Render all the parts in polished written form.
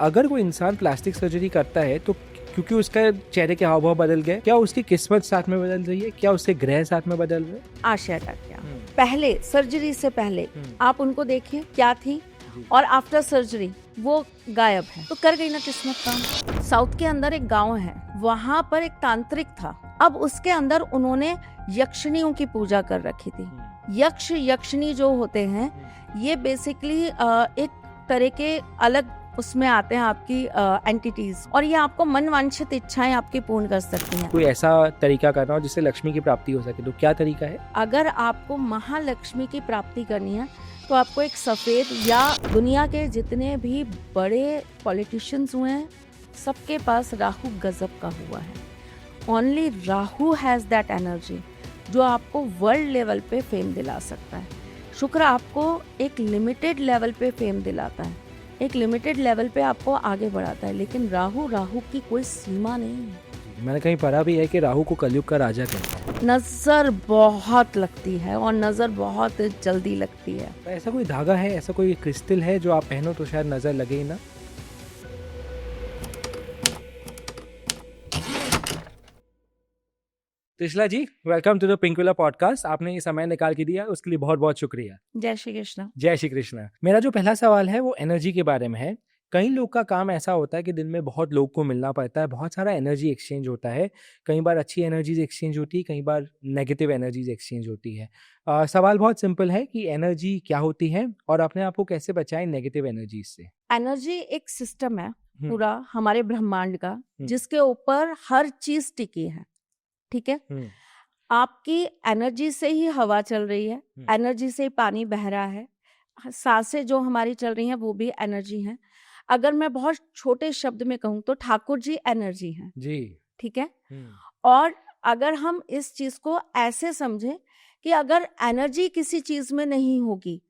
अगर कोई इंसान प्लास्टिक सर्जरी करता है तो क्योंकि उसका चेहरे के हाव भाव बदल गए, क्या उसकी किस्मत साथ में बदल रही है, क्या उसके ग्रह साथ में बदल रहे हैं? आशय क्या पहले सर्जरी से पहले आप उनको देखिए क्या थी, और आफ्टर सर्जरी वो गायब है, तो कर गई ना किस्मत काम। साउथ के अंदर एक गांव है, वहां पर एक तांत्रिक था। अब उसके अंदर उन्होंने यक्षिणियों की पूजा कर रखी थी। यक्ष यक्षिणी जो होते हैं ये बेसिकली एक तरह के अलग उसमें आते हैं आपकी एंटिटीज, और ये आपको मनवांछित इच्छाएं आपकी पूर्ण कर सकती हैं। कोई ऐसा तरीका करना हो जिससे लक्ष्मी की प्राप्ति हो सके, तो क्या तरीका है? अगर आपको महालक्ष्मी की प्राप्ति करनी है तो आपको एक सफेद, या दुनिया के जितने भी बड़े पॉलिटिशियंस हुए हैं सबके पास राहु गजब का हुआ है। Only Rahu has that energy जो आपको वर्ल्ड लेवल पे फेम दिला सकता है। शुक्र आपको एक लिमिटेड लेवल पे फेम दिलाता है, एक लिमिटेड लेवल पे आपको आगे बढ़ाता है, लेकिन राहु की कोई सीमा नहीं है। मैंने कहीं पढ़ा भी है कि राहु को कलयुग का राजा कहते हैं। नजर बहुत लगती है और नजर बहुत जल्दी लगती है। ऐसा कोई धागा है, ऐसा कोई क्रिस्टल है जो आप पहनो तो शायद नजर लगे ही ना? त्रिशला जी, वेलकम टू द पिंकुला पॉडकास्ट। आपने ये समय निकाल के दिया, उसके लिए बहुत बहुत शुक्रिया। जय श्री कृष्ण। जय श्री कृष्ण। मेरा जो पहला सवाल है वो एनर्जी के बारे में है। कई लोग का काम ऐसा होता है कि दिन में बहुत लोग को मिलना पड़ता है, बहुत सारा एनर्जी एक्सचेंज होता है। कई बार अच्छी एनर्जीज एक्सचेंज होती है, कई बार नेगेटिव एनर्जीज एक्सचेंज होती है। सवाल बहुत सिंपल है कि एनर्जी क्या होती है और अपने आप को कैसे बचाएं नेगेटिव एनर्जीज से। एनर्जी एक सिस्टम है पूरा हमारे ब्रह्मांड का, जिसके ऊपर हर चीज टिकी है। ठीक है, आपकी एनर्जी से ही हवा चल रही है, एनर्जी से ही पानी बह रहा है, सांसें जो हमारी चल रही हैं वो भी एनर्जी है। अगर मैं बहुत छोटे शब्द में कहूँ तो ठाकुर जी एनर्जी हैं जी। ठीक है। और अगर हम इस चीज को ऐसे समझें कि अगर एनर्जी किसी चीज में नहीं होगी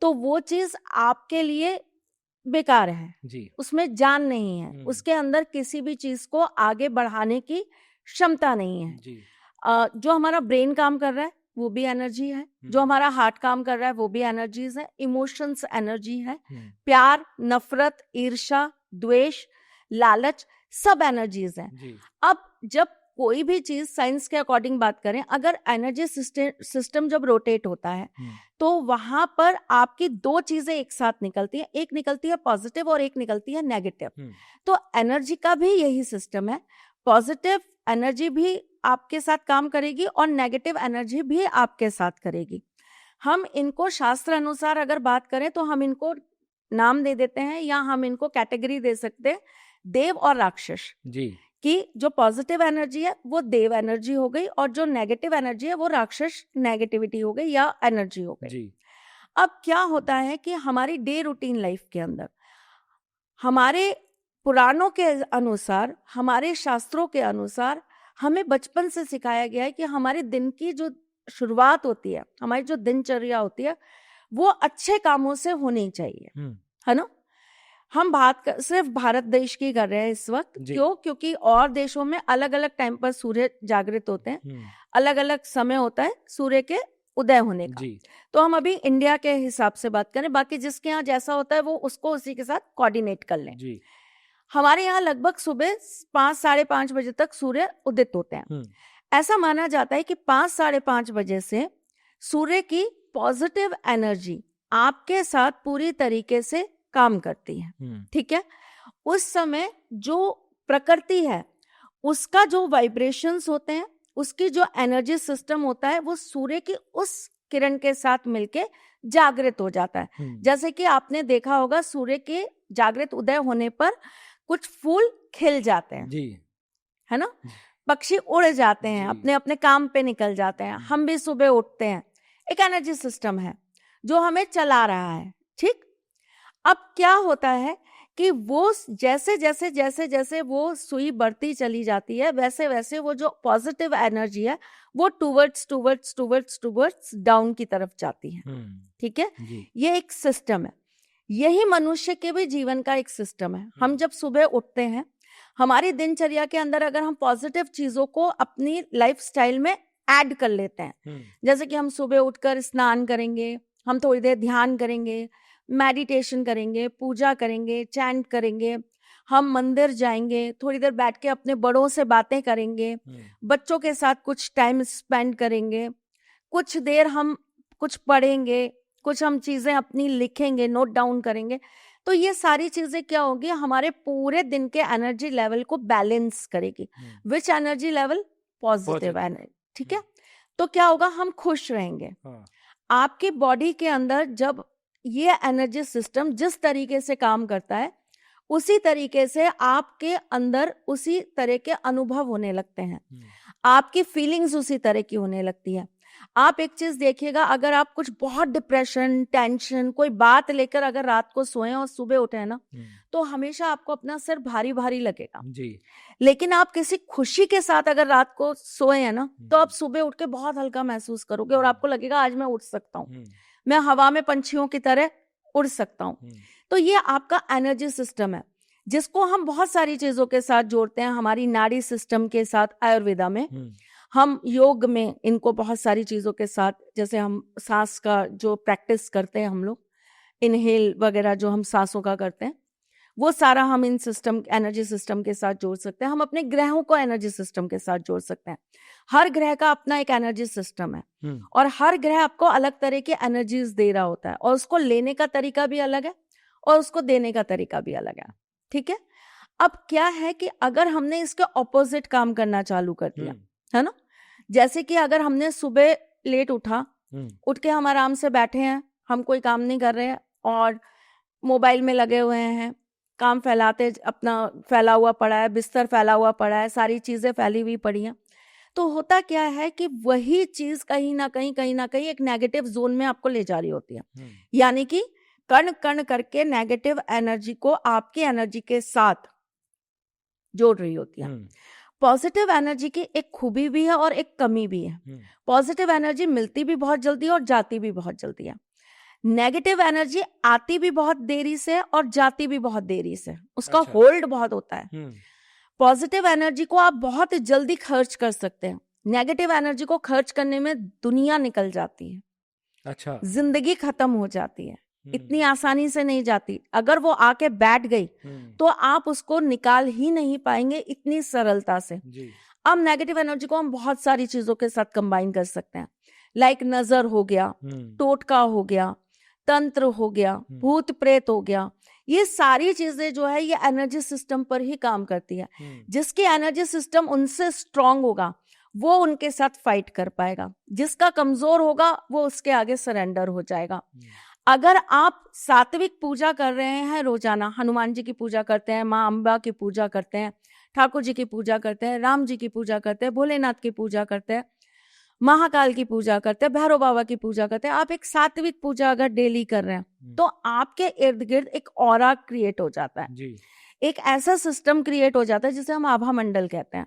तो वो चीज आपके लिए बेकार है जी। उसमें जान नहीं है, उसके अंदर किसी भी चीज को आगे बढ़ाने की क्षमता नहीं है जी। जो हमारा ब्रेन काम कर रहा है वो भी एनर्जी है, जो हमारा हार्ट काम कर रहा है वो भी एनर्जीज है, इमोशंस एनर्जी है, प्यार, नफरत, ईर्ष्या, द्वेष, लालच सब एनर्जीज हैं। अब जब कोई भी चीज साइंस के अकॉर्डिंग बात करें, अगर एनर्जी सिस्टम जब रोटेट होता है तो वहां पर आपकी दो चीजें एक साथ निकलती है, एक निकलती है पॉजिटिव और एक निकलती है नेगेटिव। तो एनर्जी का भी यही सिस्टम है, पॉजिटिव एनर्जी भी आपके साथ काम करेगी और नेगेटिव एनर्जी भी आपके साथ करेगी। हम इनको शास्त्र अनुसार अगर बात करें तो हम इनको नाम दे देते हैं या हम इनको कैटेगरी दे सकते हैं, देव और राक्षस जी। कि जो पॉजिटिव एनर्जी है वो देव एनर्जी हो गई और जो नेगेटिव एनर्जी है वो राक्षस नेगेटिविटी हो गई या एनर्जी हो गई जी। अब क्या होता है कि हमारी डे रूटीन लाइफ के अंदर हमारे पुराणों के अनुसार, हमारे शास्त्रों के अनुसार हमें बचपन से सिखाया गया है कि हमारे दिन की जो शुरुआत होती है, हमारी जो दिनचर्या होती है वो अच्छे कामों से होनी चाहिए, है ना। हम सिर्फ भारत देश की कर रहे हैं इस वक्त, क्यों? क्योंकि और देशों में अलग अलग टाइम पर सूर्य जागृत होते हैं, अलग अलग समय होता है सूर्य के उदय होने का। तो हम अभी इंडिया के हिसाब से बात करें, बाकी जिसके यहाँ जैसा होता है वो उसको उसी के साथ कोऑर्डिनेट कर लें। हमारे यहाँ लगभग सुबह 5 साढ़े 5 बजे तक सूर्य उदित होते हैं। ऐसा माना जाता है कि 5 साढ़े 5 बजे से सूर्य की पॉजिटिव एनर्जी आपके साथ पूरी तरीके से काम करती है। ठीक है, उस समय जो प्रकृति है उसका जो वाइब्रेशंस होते हैं, उसकी जो एनर्जी सिस्टम होता है वो सूर्य की उस किरण के साथ मिलके जागृत हो जाता है। जैसे कि आपने देखा होगा सूर्य के जागृत उदय होने पर कुछ फूल खिल जाते हैं जी, है ना, पक्षी उड़ जाते हैं, अपने अपने काम पे निकल जाते हैं, हम भी सुबह उठते हैं, एक एनर्जी सिस्टम है जो हमें चला रहा है। ठीक, अब क्या होता है कि वो जैसे जैसे जैसे जैसे वो सुई बढ़ती चली जाती है वैसे वैसे वो जो पॉजिटिव एनर्जी है वो टूवर्ड्स डाउन की तरफ जाती है। ठीक है, ये एक सिस्टम है, यही मनुष्य के भी जीवन का एक सिस्टम है। हम जब सुबह उठते हैं, हमारी दिनचर्या के अंदर अगर हम पॉजिटिव चीजों को अपनी लाइफस्टाइल में ऐड कर लेते हैं, जैसे कि हम सुबह उठकर स्नान करेंगे, हम थोड़ी देर ध्यान करेंगे, मेडिटेशन करेंगे, पूजा करेंगे, चैंट करेंगे, हम मंदिर जाएंगे, थोड़ी देर बैठ के अपने बड़ों से बातें करेंगे, बच्चों के साथ कुछ टाइम स्पेंड करेंगे, कुछ देर हम कुछ पढ़ेंगे, कुछ हम चीजें अपनी लिखेंगे, नोट डाउन करेंगे, तो ये सारी चीजें क्या होगी, हमारे पूरे दिन के एनर्जी लेवल को बैलेंस करेगी। Which energy level? Positive energy. ठीक है, तो क्या होगा, हम खुश रहेंगे। आपकी बॉडी के अंदर जब ये एनर्जी सिस्टम जिस तरीके से काम करता है, उसी तरीके से आपके अंदर उसी तरह के अनुभव होने लगते हैं, आपकी फीलिंग्स उसी तरह की होने लगती है। आप एक चीज देखिएगा, अगर आप कुछ बहुत डिप्रेशन, टेंशन, कोई बात लेकर अगर रात को सोए और सुबह उठे ना, तो हमेशा आपको अपना सिर भारी भारी लगेगा जी। लेकिन आप किसी खुशी के साथ अगर रात को सोए हैं ना, तो आप सुबह उठ के बहुत हल्का महसूस करोगे और आपको लगेगा आज मैं उठ सकता हूँ, मैं हवा में पंछियों की तरह उड़ सकता हूँ। तो ये आपका एनर्जी सिस्टम है, जिसको हम बहुत सारी चीजों के साथ जोड़ते हैं, हमारी नाड़ी सिस्टम के साथ, आयुर्वेदा में, हम योग में इनको बहुत सारी चीजों के साथ, जैसे हम सांस का जो प्रैक्टिस करते हैं, हम लोग इनहेल वगैरह जो हम सांसों का करते हैं, वो सारा हम इन सिस्टम, एनर्जी सिस्टम के साथ जोड़ सकते हैं। हम अपने ग्रहों को एनर्जी सिस्टम के साथ जोड़ सकते हैं। हर ग्रह का अपना एक एनर्जी सिस्टम है और हर ग्रह आपको अलग तरह की एनर्जीज दे रहा होता है, और उसको लेने का तरीका भी अलग है और उसको देने का तरीका भी अलग है। ठीक है, अब क्या है कि अगर हमने इसके ऑपोजिट काम करना चालू कर दिया है ना, जैसे कि अगर हमने सुबह लेट उठा, उठ के हम आराम से बैठे हैं, हम कोई काम नहीं कर रहे हैं और मोबाइल में लगे हुए हैं, काम फैलाते, अपना फैला हुआ पड़ा है, बिस्तर फैला हुआ पड़ा है, सारी चीजें फैली हुई पड़ी हैं, तो होता क्या है कि वही चीज कहीं ना कहीं एक नेगेटिव जोन में आपको ले जा रही होती है। यानी कि कण कण करके नेगेटिव एनर्जी को आपकी एनर्जी के साथ जोड़ रही होती है। पॉजिटिव एनर्जी की एक खूबी भी है और एक कमी भी है। पॉजिटिव एनर्जी मिलती भी बहुत जल्दी और जाती भी बहुत जल्दी है। नेगेटिव एनर्जी आती भी बहुत देरी से और जाती भी बहुत देरी से, उसका होल्ड बहुत होता है। पॉजिटिव एनर्जी को आप बहुत जल्दी खर्च कर सकते हैं, नेगेटिव एनर्जी को खर्च करने में दुनिया निकल जाती है। अच्छा, जिंदगी खत्म हो जाती है, इतनी आसानी से नहीं जाती। अगर वो आके बैठ गई तो आप उसको निकाल ही नहीं पाएंगे इतनी सरलता से जी। अब नेगेटिव एनर्जी को हम बहुत सारी चीजों के साथ कंबाइन कर सकते हैं, लाइक नजर हो गया, टोटका हो गया, तंत्र हो गया, भूत प्रेत हो गया। ये सारी चीजें जो है ये एनर्जी सिस्टम पर ही काम करती है। जिसकी एनर्जी सिस्टम उनसे स्ट्रांग होगा वो उनके साथ फाइट कर पाएगा, जिसका कमजोर होगा वो उसके आगे सरेंडर हो जाएगा। अगर आप सात्विक पूजा कर रहे हैं रोजाना, हनुमान जी की पूजा करते हैं, माँ अम्बा की पूजा करते हैं, ठाकुर जी की पूजा करते हैं, राम जी की पूजा करते हैं, भोलेनाथ की पूजा करते हैं, महाकाल की पूजा करते हैं, भैरव बाबा की पूजा करते हैं, आप एक सात्विक पूजा अगर डेली कर रहे हैं तो आपके इर्द गिर्द एक ऑरा क्रिएट हो जाता है जी। एक ऐसा सिस्टम क्रिएट हो जाता है जिसे हम आभा मंडल कहते हैं।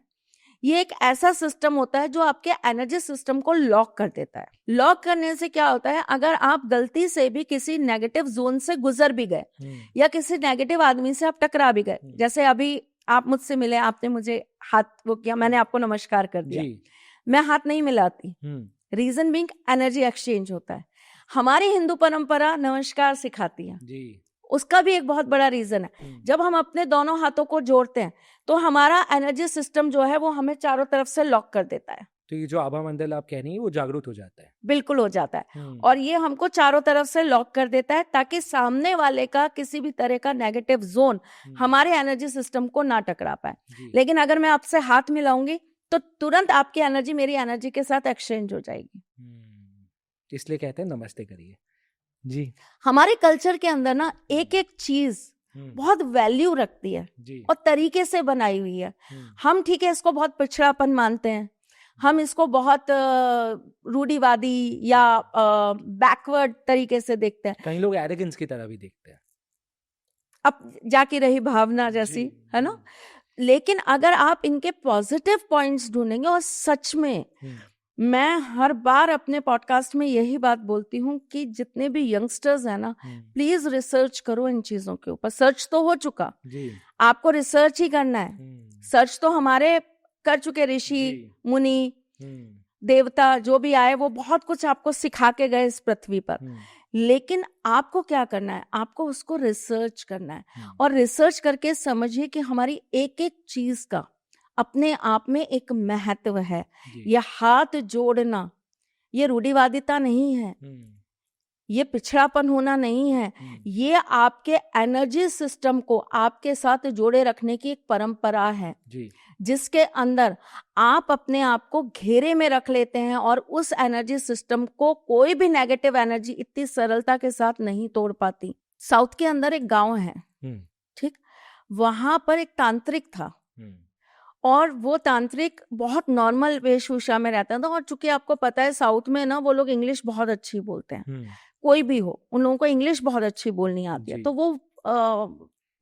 ये एक ऐसा सिस्टम होता है जो आपके एनर्जी सिस्टम को लॉक कर देता है। लॉक करने से क्या होता है, अगर आप गलती से भी किसी नेगेटिव जोन से गुजर भी गए या किसी नेगेटिव आदमी से आप टकरा भी गए, जैसे अभी आप मुझसे मिले, आपने मुझे हाथ वो किया, मैंने आपको नमस्कार कर दिया, मैं हाथ नहीं मिलाती, रीजन बीइंग एनर्जी एक्सचेंज होता है। हमारी हिंदू परंपरा नमस्कार सिखाती है जी। उसका भी एक बहुत बड़ा रीजन है, जब हम अपने दोनों हाथों को जोड़ते हैं तो हमारा एनर्जी सिस्टम जो है वो हमें चारों तरफ से लॉक कर देता है। तो ये जो आभा मंडल आप कह रही हैं वो जागरूक हो जाता है। बिल्कुल हो जाता है, और ये हमको चारों तरफ से लॉक कर देता है ताकि सामने वाले का किसी भी तरह का नेगेटिव जोन हमारे एनर्जी सिस्टम को ना टकरा पाए। लेकिन अगर मैं आपसे हाथ मिलाऊंगी तो तुरंत आपकी एनर्जी मेरी एनर्जी के साथ एक्सचेंज हो जाएगी। इसलिए कहते हैं नमस्ते करिए जी। हमारे कल्चर के अंदर ना एक एक चीज बहुत वैल्यू रखती है और तरीके से बनाई हुई है। हम ठीक है इसको बहुत पिछड़ापन मानते हैं, हम इसको बहुत रूढ़िवादी या बैकवर्ड तरीके से देखते हैं। कई लोग एरोगेंस की तरह भी देखते हैं, अब जाके रही भावना जैसी है ना। लेकिन अगर आप इनके पॉजिटिव पॉइंट्स ढूंढेंगे, और सच में मैं हर बार अपने पॉडकास्ट में यही बात बोलती हूँ कि जितने भी यंगस्टर्स हैं ना, प्लीज रिसर्च करो इन चीजों के ऊपर। सर्च तो हो चुका जी। आपको रिसर्च ही करना है। सर्च तो हमारे कर चुके ऋषि मुनि देवता जो भी आए वो बहुत कुछ आपको सिखा के गए इस पृथ्वी पर। लेकिन आपको क्या करना है, आपको उसको रिसर्च करना है और रिसर्च करके समझिए कि हमारी एक एक चीज का अपने आप में एक महत्व है। ये हाथ जोड़ना ये रूढ़िवादिता नहीं है, ये पिछड़ापन होना नहीं है, ये आपके एनर्जी सिस्टम को आपके साथ जोड़े रखने की एक परंपरा है जिसके अंदर आप अपने आप को घेरे में रख लेते हैं और उस एनर्जी सिस्टम को कोई भी नेगेटिव एनर्जी इतनी सरलता के साथ नहीं तोड़ पाती। साउथ के अंदर एक गांव है, ठीक, वहां पर एक तांत्रिक था और वो तांत्रिक बहुत नॉर्मल वेशभूषा में रहता था और चूंकि आपको पता है साउथ में ना वो लोग इंग्लिश बहुत अच्छी बोलते हैं, कोई भी हो उन लोगों को इंग्लिश बहुत अच्छी बोलनी आती है, तो वो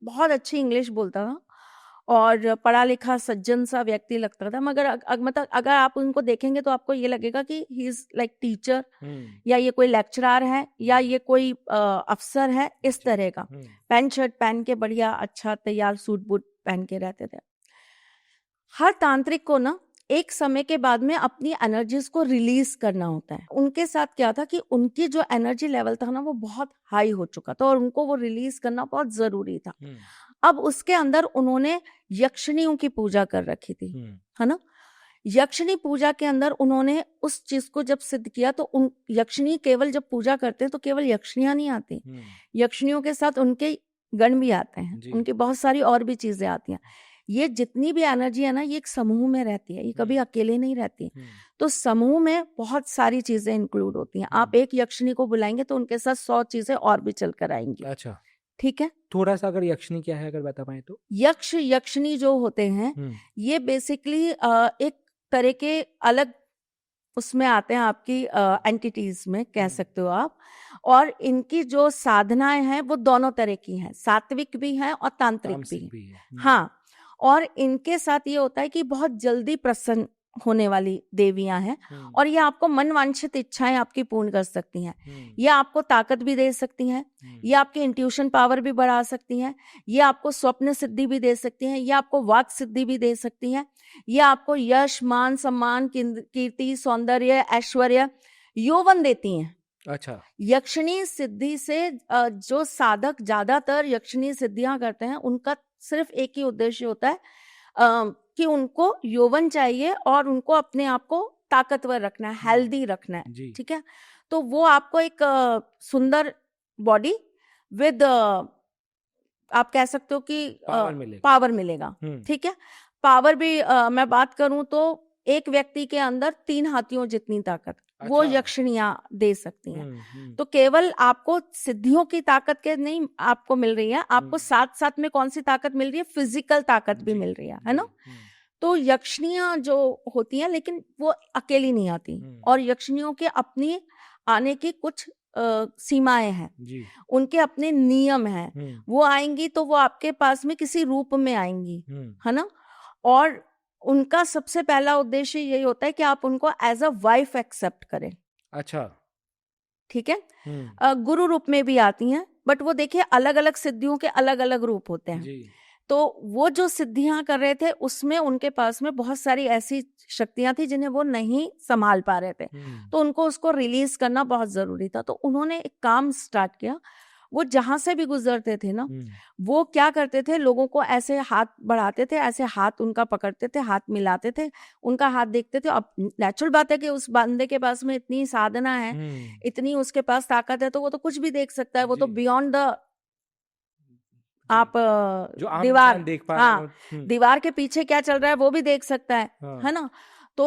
बहुत अच्छी इंग्लिश बोलता था और पढ़ा लिखा सज्जन सा व्यक्ति लगता था। मगर मतलब अगर आप उनको देखेंगे तो आपको ये लगेगा कि ही इज लाइक टीचर या ये कोई लेक्चरर है या ये कोई अफसर है, इस तरह का। पैंट शर्ट पहन के बढ़िया अच्छा तैयार सूट बूट पहन के रहते थे। हर तांत्रिक को ना एक समय के बाद में अपनी एनर्जीज को रिलीज करना होता है। उनके साथ क्या था कि उनकी जो एनर्जी लेवल था ना वो बहुत हाई हो चुका था और उनको वो रिलीज करना बहुत जरूरी था। अब उसके अंदर उन्होंने यक्षिणियों की पूजा कर रखी थी, है ना। यक्षिणी पूजा के अंदर उन्होंने उस चीज को जब सिद्ध किया तो उन यक्षिणी केवल जब पूजा करते हैं तो केवल यक्षिणियां नहीं आती, यक्षिणियों के साथ उनके गण भी आते हैं, उनकी बहुत सारी और भी चीजें आती हैं। ये जितनी भी एनर्जी है ना ये एक समूह में रहती है, ये कभी अकेले नहीं रहती। तो समूह में बहुत सारी चीजें इंक्लूड होती हैं। आप एक यक्षिणी को बुलाएंगे तो उनके साथ 100 चीजें और भी चल कर आएंगी। अच्छा, ठीक है। थोड़ा सा अगर यक्षिणी क्या है अगर बता पाए तो। यक्षिणी जो होते हैं ये बेसिकली एक तरह के अलग उसमें आते हैं, आपकी एंटिटीज में कह सकते हो आप। और इनकी जो साधनाएं हैं वो दोनों तरह की हैं, सात्विक भी हैं और तांत्रिक भी हैं। हाँ, और इनके साथ ये होता है कि बहुत जल्दी प्रसन्न होने वाली देवियां हैं और ये आपको मन वांछित इच्छाएं आपकी पूर्ण कर सकती हैं। ये आपको ताकत भी दे सकती हैं, ये आपके इंट्यूशन पावर भी बढ़ा सकती हैं, ये आपको स्वप्न सिद्धि भी दे सकती हैं, ये आपको वाक सिद्धि भी दे सकती हैं, ये आपको यश मान सम्मान कीर्ति सौंदर्य ऐश्वर्य यौवन देती हैं। अच्छा, यक्षिणी सिद्धि से जो साधक ज्यादातर यक्षिणी सिद्धियां करते हैं उनका सिर्फ एक ही उद्देश्य होता है कि उनको यौवन चाहिए और उनको अपने आप को ताकतवर रखना है, हेल्दी रखना है। ठीक है, तो वो आपको एक सुंदर बॉडी विद आप कह सकते हो कि पावर मिलेगा। ठीक है, पावर भी मैं बात करूं तो एक व्यक्ति के अंदर 3 हाथियों जितनी ताकत वो यक्षिणियां दे सकती हैं। तो केवल आपको सिद्धियों की ताकत के नहीं आपको मिल रही है, आपको साथ साथ में कौन सी ताकत मिल रही है, फिजिकल ताकत भी मिल रही है ना। तो यक्षिणियां जो होती हैं लेकिन वो अकेली नहीं आती और यक्षिणियों के अपनी आने की कुछ सीमाएं हैं, उनके अपने नियम हैं। वो आएंगी तो वो आपके पास में किसी रूप में आएंगी, है ना। और उनका सबसे पहला उद्देश्य यही होता है कि आप उनको एज अ वाइफ एक्सेप्ट करें। अच्छा, ठीक है। गुरु रूप में भी आती हैं, बट वो देखिए अलग अलग सिद्धियों के अलग अलग रूप होते हैं। तो वो जो सिद्धियां कर रहे थे उसमें उनके पास में बहुत सारी ऐसी शक्तियां थी जिन्हें वो नहीं संभाल पा रहे थे, तो उनको उसको रिलीज करना बहुत जरूरी था। तो उन्होंने एक काम स्टार्ट किया। वो जहां से भी गुजरते थे ना वो क्या करते थे, लोगों को ऐसे हाथ बढ़ाते थे, ऐसे हाथ उनका पकड़ते थे, हाथ मिलाते थे, उनका हाथ देखते थे। अब नेचुरल बात है कि उस बंदे के पास में इतनी साधना है, इतनी उसके पास ताकत है, तो वो तो कुछ भी देख सकता है। वो तो बियॉन्ड द आप जो दीवार देख पा दीवार के पीछे क्या चल रहा है वो भी देख सकता है ना। तो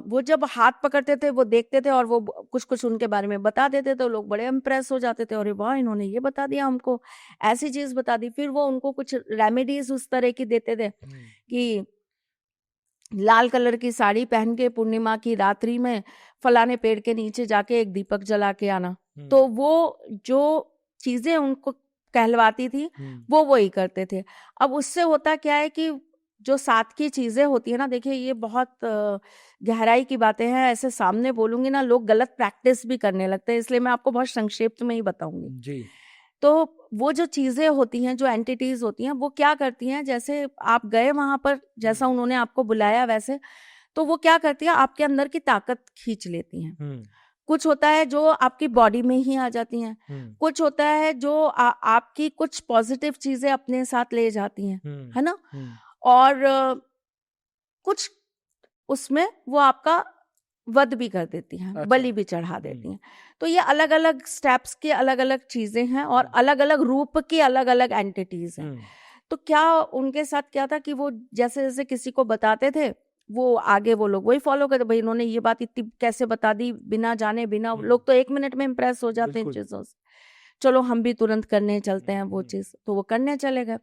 वो जब हाथ पकड़ते थे वो देखते थे और वो कुछ कुछ उनके बारे में बता देते थे, तो लोग बड़े इम्प्रेस हो जाते थे, अरे वाह इन्होंने ये बता दिया हमको, ऐसी चीज बता दी। फिर वो उनको कुछ रेमेडीज उस तरह की देते थे कि लाल कलर की साड़ी पहन के पूर्णिमा की रात्रि में फलाने पेड़ के नीचे जाके एक दीपक जला के आना। तो वो जो चीजें उनको कहलवाती थी वो वही करते थे। अब उससे होता क्या है कि जो साथ की चीजें होती है ना, देखिए ये बहुत गहराई की बातें हैं, ऐसे सामने बोलूंगी ना लोग गलत प्रैक्टिस भी करने लगते हैं, इसलिए मैं आपको बहुत संक्षिप्त में ही बताऊंगी जी। तो वो जो चीजें होती हैं, जो एंटिटीज होती हैं, वो क्या करती हैं, जैसे आप गए वहां पर, जैसा उन्होंने आपको बुलाया वैसे, तो वो क्या करती है आपके अंदर की ताकत खींच लेती हैं। कुछ होता है जो आपकी बॉडी में ही आ जाती हैं, कुछ होता है जो आपकी कुछ पॉजिटिव चीजें अपने साथ ले जाती हैं, है ना, और कुछ उसमें वो आपका वध भी कर देती हैं, अच्छा। बलि भी चढ़ा देती हैं। तो ये अलग अलग स्टेप्स के अलग अलग चीजें हैं और अलग अलग रूप की अलग अलग एंटिटीज हैं। तो क्या उनके साथ क्या था कि वो जैसे जैसे किसी को बताते थे, वो आगे वो लोग वही फॉलो करते, भाई इन्होंने ये बात इतनी कैसे बता दी बिना जाने बिना, लोग तो 1 मिनट में इम्प्रेस हो जाते हैं इन चीजों से, चलो हम भी तुरंत करने चलते हैं वो चीज, तो वो करने चले गए।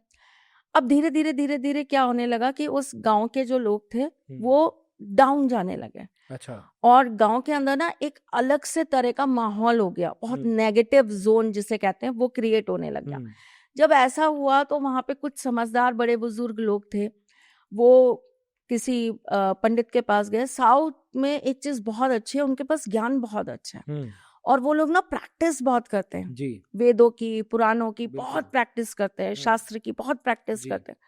अब धीरे धीरे धीरे धीरे क्या होने लगा कि उस गांव के जो लोग थे वो डाउन जाने लगे। अच्छा। और गांव के अंदर ना एक अलग से तरह का माहौल हो गया, बहुत नेगेटिव जोन जिसे कहते हैं वो क्रिएट होने लग गया। जब ऐसा हुआ तो वहां पे कुछ समझदार बड़े बुजुर्ग लोग थे, वो किसी पंडित के पास गए। साउथ में एक चीज बहुत अच्छी है, उनके पास ज्ञान बहुत अच्छा है और वो लोग ना प्रैक्टिस बहुत करते हैं जी। वेदों की, पुराणों की बहुत प्रैक्टिस करते हैं, शास्त्र की बहुत प्रैक्टिस करते हैं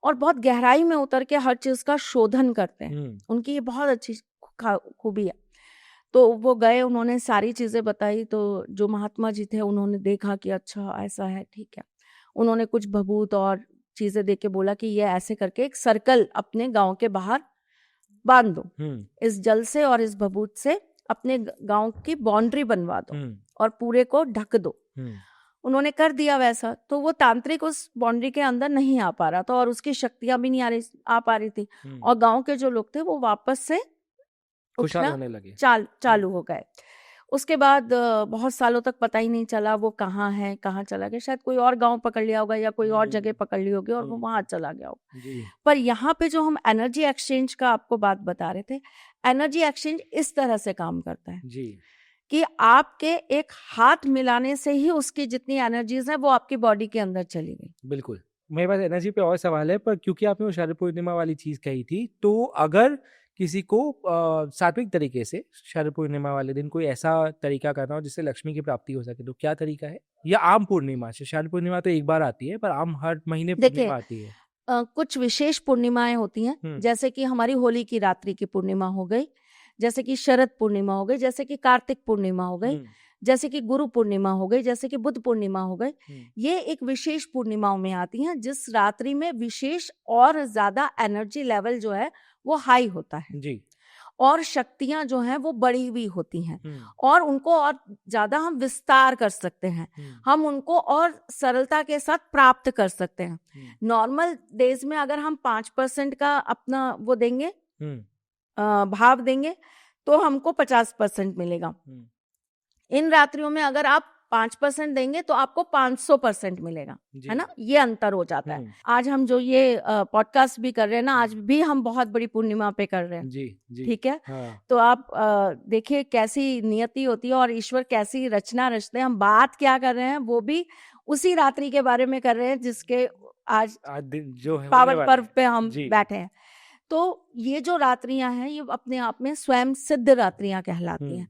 और बहुत गहराई में उतर के हर चीज का शोधन करते हैं। उनकी ये बहुत अच्छी खूबी है। तो वो गए, उन्होंने सारी चीजें बताई, तो जो महात्मा जी थे उन्होंने देखा कि अच्छा ऐसा है, ठीक है। उन्होंने कुछ भभूत और चीजें देके बोला कि ये ऐसे करके एक सर्कल अपने गांव के बाहर बांध दो, इस जल से और इस भभूत से अपने गांव की बाउंड्री बनवा दो और पूरे को ढक दो। उन्होंने कर दिया वैसा, तो वो तांत्रिक उस बाउंड्री के अंदर नहीं आ पा रहा था और उसकी शक्तियां भी नहीं आ पा रही थी और गांव के जो लोग थे वो वापस से खुशहाल होने लगे, चालू हो गए। उसके बाद बहुत सालों तक पता ही नहीं चला वो कहाँ है, कहाँ चला गया, शायद कोई और गांव पकड़ लिया होगा या कोई और जगह पकड़ ली होगी और वो वहां चला गया होगा। पर यहाँ पे जो हम एनर्जी एक्सचेंज का आपको बात बता रहे थे, एनर्जी एक्सचेंज इस तरह से काम करता है जी, कि आपके एक हाथ मिलाने से ही उसकी जितनी एनर्जीज है वो आपकी बॉडी के अंदर चली गई। बिल्कुल। मेरे पास एनर्जी पे और सवाल है, पर क्योंकि आपने वो शरद पूर्णिमा वाली चीज कही थी, तो अगर किसी को सात्विक तरीके से शरद पूर्णिमा वाले दिन कोई ऐसा तरीका करना हो जिससे लक्ष्मी की प्राप्ति हो सके, तो क्या तरीका है? या आम पूर्णिमा से, शरद पूर्णिमा तो एक बार आती है पर आम हर महीने पूर्णिमा आती है। कुछ विशेष पूर्णिमाएं होती हैं, जैसे कि हमारी होली की रात्रि की पूर्णिमा हो गई, जैसे कि शरद पूर्णिमा हो गई, जैसे कि कार्तिक पूर्णिमा हो गई, जैसे कि गुरु पूर्णिमा हो गई, जैसे कि बुद्ध पूर्णिमा हो गई। ये एक विशेष पूर्णिमाओं में आती हैं जिस रात्रि में विशेष और ज्यादा एनर्जी लेवल जो है वो हाई होता है जी, और शक्तियां जो हैं वो बड़ी हुई होती हैं और उनको और ज्यादा हम विस्तार कर सकते हैं, हम उनको और सरलता के साथ प्राप्त कर सकते हैं। नॉर्मल डेज में अगर हम 5% का अपना वो देंगे, भाव देंगे, तो हमको 50% मिलेगा। इन रात्रियों में अगर आप 5% देंगे तो आपको 500% मिलेगा, है ना, ये अंतर हो जाता है। आज हम जो ये पॉडकास्ट भी कर रहे हैं ना, आज भी हम बहुत बड़ी पूर्णिमा पे कर रहे हैं जी, ठीक है। हाँ। तो आप देखिए कैसी नियति होती है और ईश्वर कैसी रचना रचते हैं। हम बात क्या कर रहे हैं वो भी उसी रात्रि के बारे में कर रहे हैं जिसके आज दिन जो है पावन पर्व पे हम बैठे हैं। तो ये जो रात्रियां हैं ये अपने आप में स्वयं सिद्ध रात्रियां कहलाती हैं।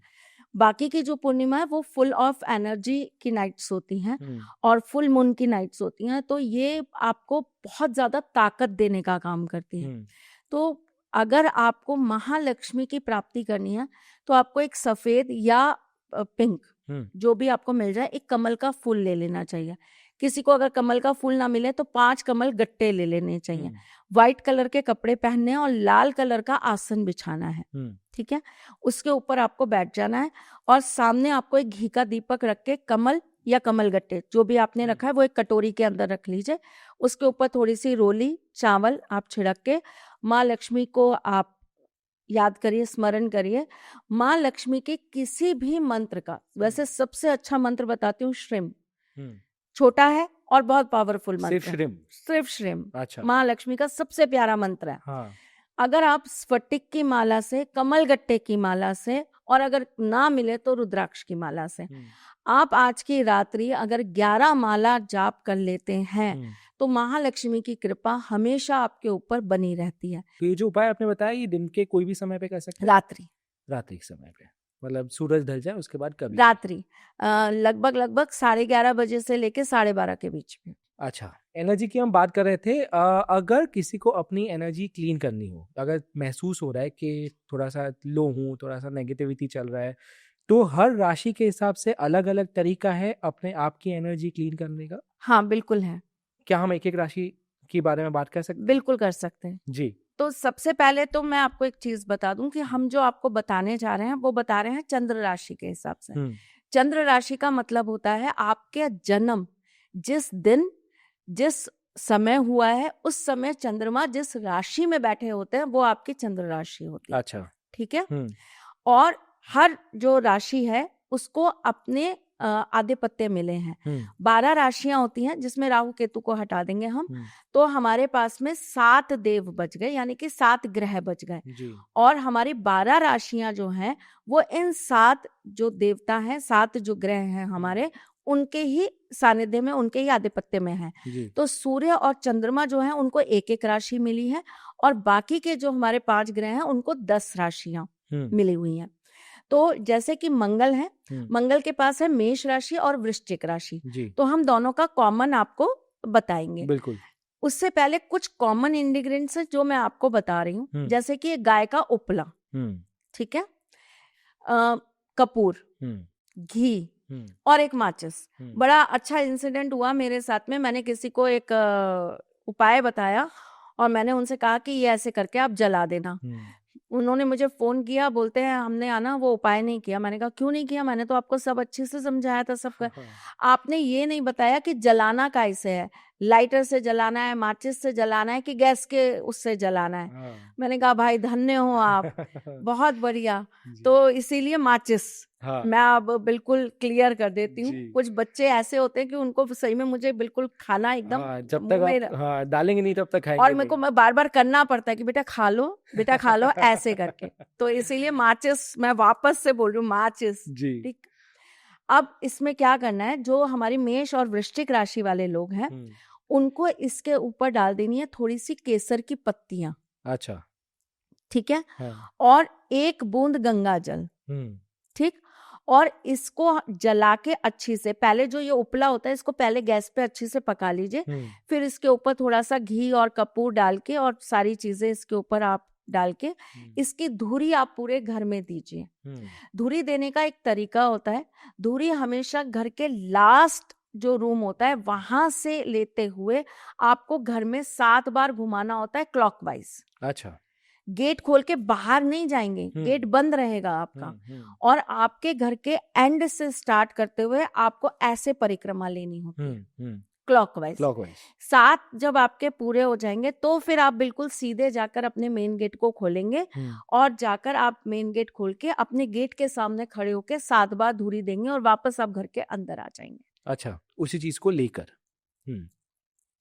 बाकी की जो पूर्णिमा है वो फुल ऑफ एनर्जी की नाइट्स होती हैं और फुल मून की नाइट्स होती हैं, तो ये आपको बहुत ज्यादा ताकत देने का काम करती हैं। तो अगर आपको महालक्ष्मी की प्राप्ति करनी है तो आपको एक सफेद या पिंक जो भी आपको मिल जाए, एक कमल का फूल ले लेना चाहिए। किसी को अगर कमल का फूल ना मिले तो 5 कमल गट्टे ले लेने चाहिए। व्हाइट कलर के कपड़े पहनने और लाल कलर का आसन बिछाना है, ठीक है। उसके ऊपर आपको बैठ जाना है और सामने आपको एक घी का दीपक रख के कमल या कमल गट्टे जो भी आपने रखा है वो एक कटोरी के अंदर रख लीजिए। उसके ऊपर थोड़ी सी रोली चावल आप छिड़क के माँ लक्ष्मी को आप याद करिए, स्मरण करिए। माँ लक्ष्मी के किसी भी मंत्र का, वैसे सबसे अच्छा मंत्र बताती हूँ श्रीम, छोटा है और बहुत पावरफुल मंत्र है, सिर्फ श्रीम। अच्छा। माँ लक्ष्मी का सबसे प्यारा मंत्र है। हाँ। अगर आप स्फटिक की माला से, कमल गट्टे की माला से और अगर ना मिले तो रुद्राक्ष की माला से आप आज की रात्रि अगर 11 माला जाप कर लेते हैं तो महालक्ष्मी की कृपा हमेशा आपके ऊपर बनी रहती है। तो ये जो उपाय आपने बताया ये दिन के कोई भी समय पे कर सकते हैं? रात्रि के समय पे, मतलब सूरज ढल जाए उसके बाद कभी? रात्रि लगभग 11:30 बजे से लेके 12:30 के बीच में। अच्छा, एनर्जी की हम बात कर रहे थे। अगर किसी को अपनी एनर्जी क्लीन करनी हो, अगर महसूस हो रहा है कि थोड़ा सा लो हूँ, थोड़ा सा नेगेटिविटी चल रहा है, तो हर राशि के हिसाब से अलग-अलग तरीका है अपने आप की एनर्जी क्लीन करने का? हाँ, बिल्कुल है। क्या हम एक-एक राशि के बारे में बात कर सकते हैं? बिल्कुल कर सकते हैं। जी। तो सबसे पहले तो मैं आपको एक चीज़ बता दूँ कि हम जो आपको बताने जा रहे हैं, वो बता रहे हैं चंद्र राशि के हिसाब से। हुँ, चंद्र राशि का मतलब होता है आपके जन्म जिस दिन, जिस समय हुआ है, उस समय चंद्रमा जिस राशि में बैठे होते हैं, वो आपकी चंद्र राशि होती है। अच्छा। ठीक है? हुँ, और हर जो राशि है, उसको अपने आधिपत्य मिले हैं। हुँ, 12 राशियाँ होती हैं, जिसमें राहु केतु को हटा देंगे हम, हुँ, तो हमारे पास में 7 देव बच गए, यानी कि 7 ग्रह बच गए। जी। और हमारी 12 राशियाँ जो हैं, वो इन 7 जो देवता हैं, 7 जो ग्रह हैं हमारे, उनके ही सानिध्य में, उनके ही आधिपत्य में हैं। जी। तो सूर्य और चंद्रमा जो हैं, उनको एक-एक राशि मिली है और बाकी के जो हमारे 5 ग्रह हैं, उनको 10 राशियाँ हुँ, मिली हुई हैं। तो जैसे कि मंगल है, हुँ, मंगल के पास है मेष राशि और वृश्चिक राशि, जी, तो हम दोनों का कॉमन आपको बताएंगे। बिल्कुल। उससे पहले कुछ कॉमन इंग्रेडिएंट्स हैं जो मैं आपको बता रही हूँ, हुँ, जैसे कि गाय का उपला, हुँ, ठीक है, कपूर, हुँ, घी हुँ, और एक माचिस। हुँ, बड़ा अच्छा इंसिडेंट हुआ मेरे साथ में। मैंने किसी को एक उपाय बताया और मैंने उनसे कहा कि ये ऐसे करके आप जला देना। हुँ, उन्होंने मुझे फ़ोन किया, बोलते हैं हमने आना वो उपाय नहीं किया। मैंने कहा क्यों नहीं किया? मैंने तो आपको सब अच्छे से समझाया था सब। हाँ, आपने ये नहीं बताया कि जलाना कैसे है? लाइटर से जलाना है, माचिस से जलाना है कि गैस के उससे जलाना है? हाँ। मैंने कहा भाई धन्य हो आप, बहुत बढ़िया। जी, तो इसीलिए माचिस हाँ, मैं अब बिल्कुल क्लियर कर देती हूँ। जी। कुछ बच्चे ऐसे होते हैं कि उनको सही में मुझे बिल्कुल खाना एकदम हाँ, जब तक मुँह में आप हाँ, डालेंगे नहीं तब तक और खाएँगे मेरे को नहीं। मैं बार-बार करना पड़ता है कि बेटा खा लो ऐसे करके। तो इसीलिए माचिस मैं वापस से बोल रही हूँ माचिस, जी। ठीक? अब इसमें क्या करना है, जो हमारी मेष और वृश्चिक राशि वाले लोग हैं, हुँ, उनको इसके ऊपर डाल देनी है थोड़ी-सी केसर की पत्तियाँ, अच्छा, ठीक है? हाँ, और 1 बूंद गंगा जल, हुँ, ठीक? और इसको जला के अच्छी से पहले जो ये उपला होता है, इसको पहले गैस पे अच्छे से पका लीजिए। हुँ, फिर इसके ऊपर थोड़ा-सा घी और कपूर डाल के और सारी चीज़ें इसके ऊपर आप डाल के, हुँ, इसकी धूरी आप पूरे घर में दीजिए। हुँ, धूरी देने का एक तरीका होता है, धूरी हमेशा घर के लास्ट जो रूम होता है, वहाँ से लेते हुए आपको घर में 7 बार घुमाना होता है क्लॉकवाइज़। अच्छा, गेट खोल के बाहर नहीं जाएँगे, हुँ, गेट बंद रहेगा आपका हुँ, हुँ, और आपके घर के एंड से स्टार्ट करते हुए आपको ऐसे परिक्रमा लेनी होती हुँ, है, हुँ, क्लॉकवाइज़। क्लॉकवाइज़। 7 जब आपके पूरे हो जाएँगे, तो फिर आप बिल्कुल सीधे जाकर अपने मेन गेट को खोलेंगे हुँ, और जाकर आप मेन गेट खोल के अपने गेट के सामने खड़े होके 7 बार धूरी देंगे और वापस आप घर के अंदर आ जाएँगे। अच्छा, उसी चीज़ को लेकर। हुँ,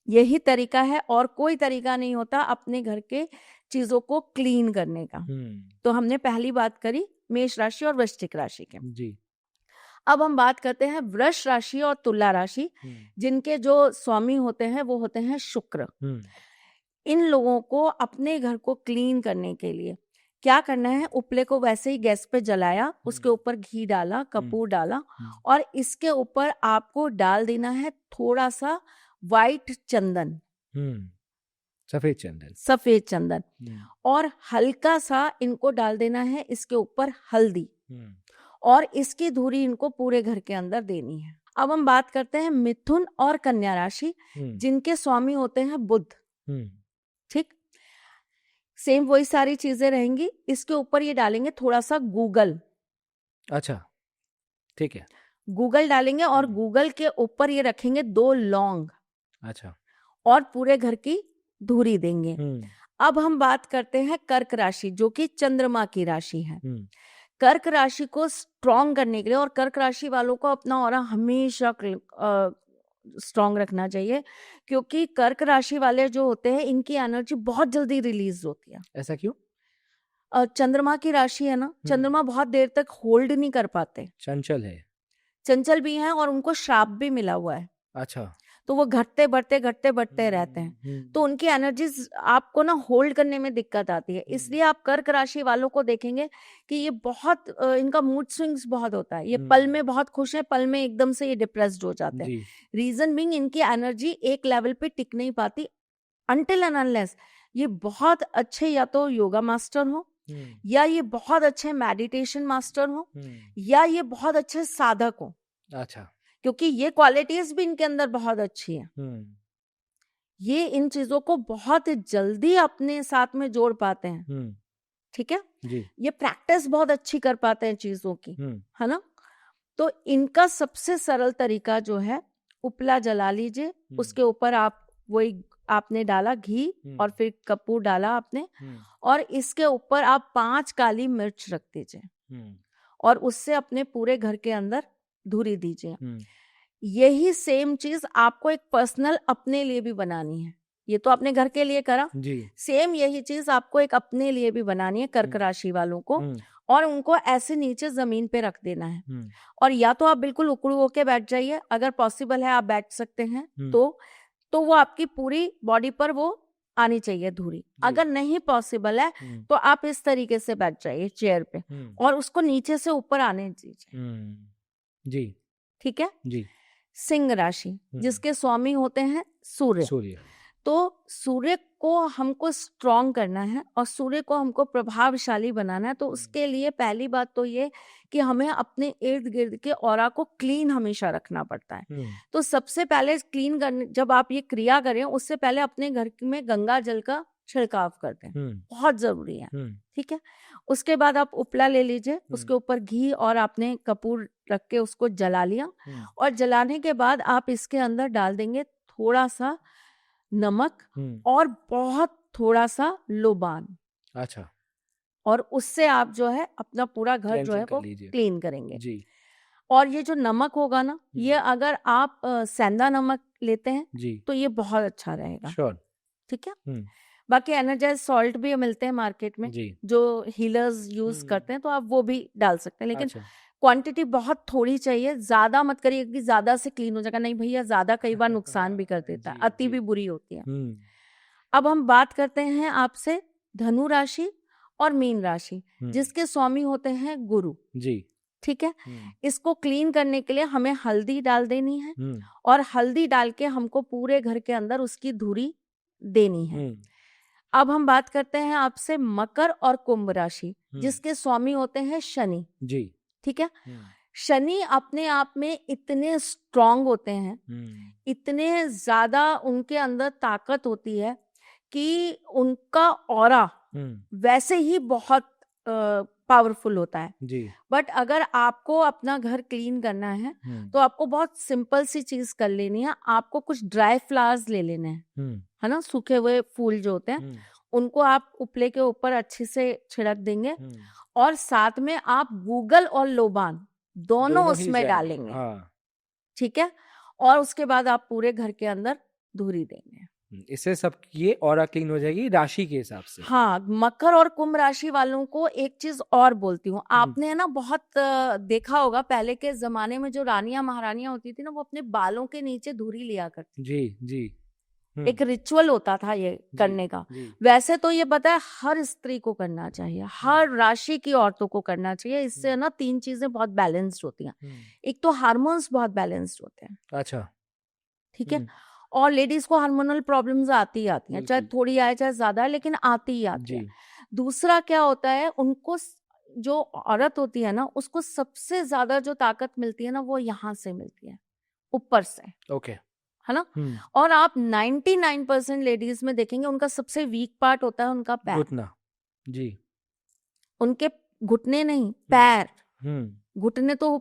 यही तरीका है और कोई तरीका नहीं होता अपने घर के चीज़ों को क्लीन करने का। हुँ, तो हमने पहली बात करी मेष राशि और वृश्चिक राशि के। जी, अब हम बात करते हैं वृष राशि और तुला राशि, हुँ, जिनके जो स्वामी होते हैं वो होते हैं शुक्र। हुँ, इन लोगों को अपने घर को क्लीन करने के लिए क्या करना है, उपले को वैसे ही गैस पे जलाया, उसके हुँ, ऊपर घी डाला, हुँ, कपूर डाला हुँ, और इसके ऊपर आपको डाल देना है थोड़ा सा वाइट चंदन, हुँ, सफ़ेद चंदन। सफेद चंदन, हुँ, और हल्का सा इनको डाल देना है इसके ऊपर हल्दी हुँ, और इसकी धूरी इनको पूरे घर के अंदर देनी है। अब हम बात करते हैं मिथुन और कन्या राशि, हुँ, जिनके स्वामी होते हैं बुध, हुँ, ठीक? सेम वही सारी चीजें रहेंगी। इसके ऊपर ये डालेंगे थोड़ा सा गूगल, अच्छा, ठीक है। गूगल डालेंगे और हुँ, गूगल के ऊपर ये रखेंगे 2 लौंग अच्छा, और पूरे घर की धूरी देंगे। हुँ, अब हम बात करते हैं कर्क राशि, जो कि चंद्रमा की राशि है। हुँ, कर्क राशि को स्ट्रॉन्ग करने के लिए, और कर्क राशि वालों को अपना ऑरा हमेशा स्ट्रॉन्ग रखना चाहिए, क्योंकि कर्क राशि वाले जो होते हैं इनकी एनर्जी बहुत जल्दी रिलीज होती है। ऐसा क्यों? चंद्रमा की राशि है ना, हुँ, चंद्रमा बहुत देर तक होल्ड नहीं कर पाते, चंचल है। चंचल भी हैं और उनको श्राप भी मिला हुआ है, अच्छा। तो वो घटते बढ़ते रहते हैं। तो उनकी एनर्जीज आपको ना होल्ड करने में दिक्कत आती है। इसलिए आप कर्क राशि वालों को देखेंगे कि ये बहुत इनका मूड स्विंग्स बहुत होता है। ये पल में बहुत खुश है, पल में एकदम से ये डिप्रेस्ड हो जाते हैं। जी, रीजन बीइंग इनकी एनर्जी एक लेवल पे टिक नहीं पाती अनटिल एंड अनलेस ये बहुत अच्छे या तो योगा मास्टर हो या ये बहुत अच्छे मेडिटेशन मास्टर हो, या ये बहुत अच्छे साधक हो। अच्छा, क्योंकि ये क्वालिटीज भी इनके अंदर बहुत अच्छी है। ये इन चीजों को बहुत जल्दी अपने साथ में जोड़ पाते हैं। ठीक है जी। ये प्रैक्टिस बहुत अच्छी कर पाते हैं चीजों की, है ना। तो इनका सबसे सरल तरीका जो है, उपला जला लीजिए, उसके ऊपर आप वही आपने डाला घी और फिर कपूर डाला आपने, और इसके ऊपर आप 5 काली मिर्च रख दीजिए और उससे अपने पूरे घर के अंदर धूरी दीजिए। यही सेम चीज आपको एक पर्सनल अपने लिए भी बनानी है। ये तो अपने घर के लिए करा जी। सेम यही चीज आपको एक अपने लिए भी बनानी है, कर्क राशि वालों को, और उनको ऐसे नीचे जमीन पे रख देना है। और या तो आप बिल्कुल उकड़ू होके बैठ जाइए, अगर पॉसिबल है आप बैठ सकते हैं तो वो आपकी पूरी बॉडी पर वो आनी चाहिए धूरी। अगर नहीं पॉसिबल है तो आप इस तरीके से बैठ जाइए चेयर पे और उसको नीचे से ऊपर आने दीजिए। जी। ठीक है जी। सिंह राशि जिसके स्वामी होते हैं सूर्य। तो सूर्य को हमको स्ट्रॉन्ग करना है और सूर्य को हमको प्रभावशाली बनाना है। तो उसके लिए पहली बात तो ये कि हमें अपने इर्द गिर्द के ऑरा को क्लीन हमेशा रखना पड़ता है। तो सबसे पहले क्लीन करने, जब आप ये क्रिया करें उससे पहले अपने घर में गंगा जल का छिड़काव कर दें, बहुत जरूरी है। ठीक है उसके बाद आप उपला ले लीजिए, उसके ऊपर घी और आपने कपूर रख के उसको जला लिया, और जलाने के बाद आप इसके अंदर डाल देंगे थोड़ा सा नमक और बहुत थोड़ा सा लोबान। अच्छा। और उससे आप जो है अपना पूरा घर जो है वो क्लीन करेंगे जी। और ये जो नमक होगा ना, ये अगर आप सेंधा नमक लेते हैं जी तो ये बहुत अच्छा रहेगा। श्योर। ठीक है बाकी एनर्जाइज सॉल्ट भी मिलते हैं मार्केट में जी। जो हीलर्स यूज करते हैं, तो आप वो भी डाल सकते हैं, लेकिन अच्छा। क्वांटिटी बहुत थोड़ी चाहिए, ज्यादा मत करिए कि ज्यादा से क्लीन हो जाएगा। नहीं भैया, ज्यादा कई बार नुकसान भी कर देता है, अति भी बुरी होती है। अब हम बात करते हैं आपसे धनु राशि और मीन राशि जिसके स्वामी होते हैं गुरु जी। ठीक है इसको क्लीन करने के लिए हमें हल्दी डाल देनी है और हल्दी डाल के हमको पूरे घर के अंदर उसकी धूरी देनी है। अब हम बात करते हैं आपसे मकर और कुंभ राशि जिसके स्वामी होते हैं शनि जी। ठीक है शनि अपने आप में इतने स्ट्रांग होते हैं, इतने ज्यादा उनके अंदर ताकत होती है कि उनका ऑरा वैसे ही बहुत पावरफुल होता है जी। बट अगर आपको अपना घर क्लीन करना है तो आपको बहुत सिंपल सी चीज कर लेनी है। आपको कुछ ड्राई फ्लावर्स ले लेने हैं, है ना, सूखे हुए फूल जो होते हैं उनको आप उपले के ऊपर अच्छे से छिड़क देंगे और साथ में आप गूगल और लोबान दोनों उसमें डालेंगे। ठीक है और उसके बाद आप पूरे घर के अंदर धूरी देंगे। इससे सब ये ऑरा क्लीन हो जाएगी राशि के हिसाब से। हाँ मकर और कुंभ राशि वालों को एक चीज और बोलती हूँ, आपने ना बहुत देखा होगा पहले के जमाने में जो रानियां महारानियां होती थी ना, वो अपने बालों के नीचे धूरी लिया करती। जी जी एक रिचुअल होता था ये करने का। वैसे तो ये पता है हर स्त्री को करना चाहिए, हर राशि की औरतों को करना चाहिए। इससे ना 3 चीजें बहुत बैलेंस्ड होती हैं। एक तो हार्मोन्स बहुत बैलेंस्ड होते हैं। अच्छा ठीक है और लेडीज को हार्मोनल प्रॉब्लम्स आती ही आती हैं, चाहे थोड़ी आए चाहे ज्यादा, लेकिन आती ही आती है। दूसरा क्या होता है, उनको जो औरत होती है ना उसको सबसे ज्यादा जो ताकत मिलती है ना वो यहाँ से मिलती है, ऊपर से। ओके है ना और आप 99% लेडीज में देखेंगे उनका सबसे वीक पार्ट होता है उनका पैर, घुटना जी। उनके घुटने नहीं, पैर। घुटने तो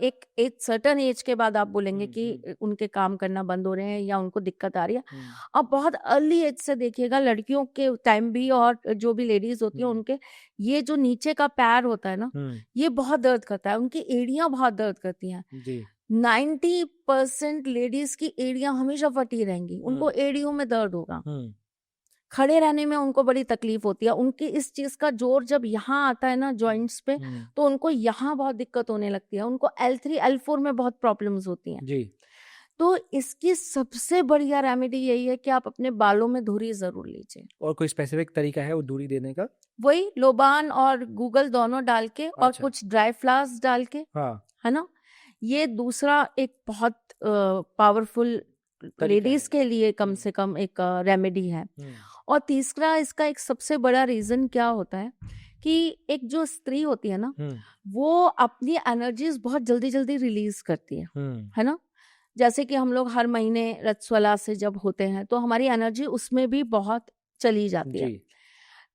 एक सर्टेन एज के बाद आप बोलेंगे कि उनके काम करना बंद हो रहे हैं या उनको दिक्कत आ रही है। अब बहुत अर्ली एज से देखिएगा लड़कियों के टाइम भी और जो भी लेडीज होती है उनके ये जो नीचे का पैर होता है ना ये बहुत दर्द करता है, उनकी एड़ियां बहुत दर्द करती हैं। 90% लेडीज की एड़ियां हमेशा फटी रहेंगी, उनको एड़ियों में दर्द होगा, खड़े रहने में उनको बड़ी तकलीफ होती है। उनकी इस चीज का जोर जब यहाँ आता है ना जॉइंट्स पे तो उनको यहाँ बहुत दिक्कत होने लगती है, उनको L3 L4 में बहुत प्रॉब्लम्स होती हैं जी। तो इसकी सबसे बढ़िया रेमेडी यही है कि आप अपने बालों में धुरी जरूर लीजिए। और कोई स्पेसिफिक तरीका है वो धुरी देने का? वही लोबान और गूगल दोनों डाल के और कुछ ड्राई फ्लावर्स डाल के, है ना। ये दूसरा एक बहुत पावरफुल लेडीज के लिए कम से कम एक रेमेडी है। और तीसरा इसका एक सबसे बड़ा रीजन क्या होता है कि एक जो स्त्री होती है ना, वो अपनी एनर्जीज बहुत जल्दी जल्दी रिलीज करती है ना। जैसे कि हम लोग हर महीने रजस्वला से जब होते हैं तो हमारी एनर्जी उसमें भी बहुत चली जाती है।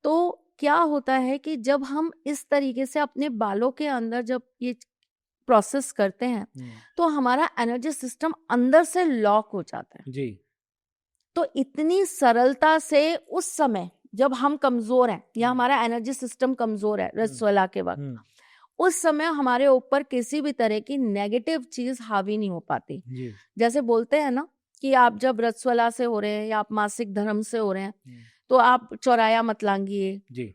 तो क्या होता है कि जब हम इस तरीके से अपने बालों के अंदर जब ये प्रोसेस करते हैं तो हमारा एनर्जी सिस्टम अंदर से लॉक हो जाता है जी। तो इतनी सरलता से उस समय जब हम कमजोर हैं या हमारा एनर्जी सिस्टम कमजोर है रजस्वला के वक्त, उस समय हमारे ऊपर किसी भी तरह की नेगेटिव चीज हावी नहीं हो पाती। जैसे बोलते हैं ना कि आप जब रजस्वला से हो रहे हैं या आप मासिक धर्म से हो रहे हैं तो आप चौराया मत लांघिए,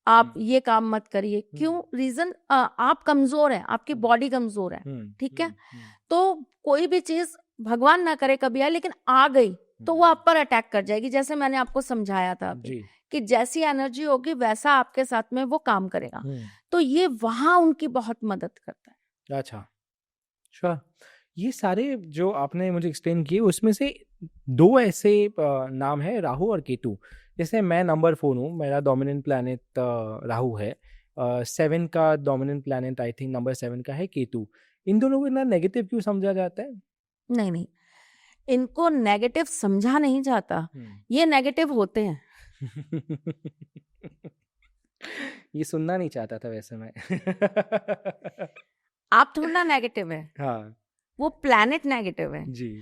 आप ये काम मत करिए। क्यों? रीजन आप कमजोर हैं, आपकी बॉडी कमजोर है, ठीक है। तो कोई भी चीज भगवान ना करे कभी आए, लेकिन आ गई तो वो आप पर अटैक कर जाएगी। जैसे मैंने आपको समझाया था अभी कि जैसी एनर्जी होगी वैसा आपके साथ में वो काम करेगा। तो ये वहां उनकी बहुत मदद करता है। अच्छा, श्योर। ये सारे जो आपने मुझे एक्सप्लेन किए उसमें से 2 ऐसे नाम है, राहु और केतु। जैसे मैं नंबर 4 हूँ, मेरा डोमिनेंट प्लैनेट राहु है, 7 का dominant planet I think number 7 का है केतु। इन दोनों को इतना नेगेटिव क्यों समझा जाता है? नहीं, इनको नेगेटिव समझा नहीं जाता, ये नेगेटिव होते हैं। ये सुनना नहीं चाहता था वैसे मैं। आप थोड़ा नेगेटिव है, हाँ, वो प्लैनेट नेगेटिव है जी।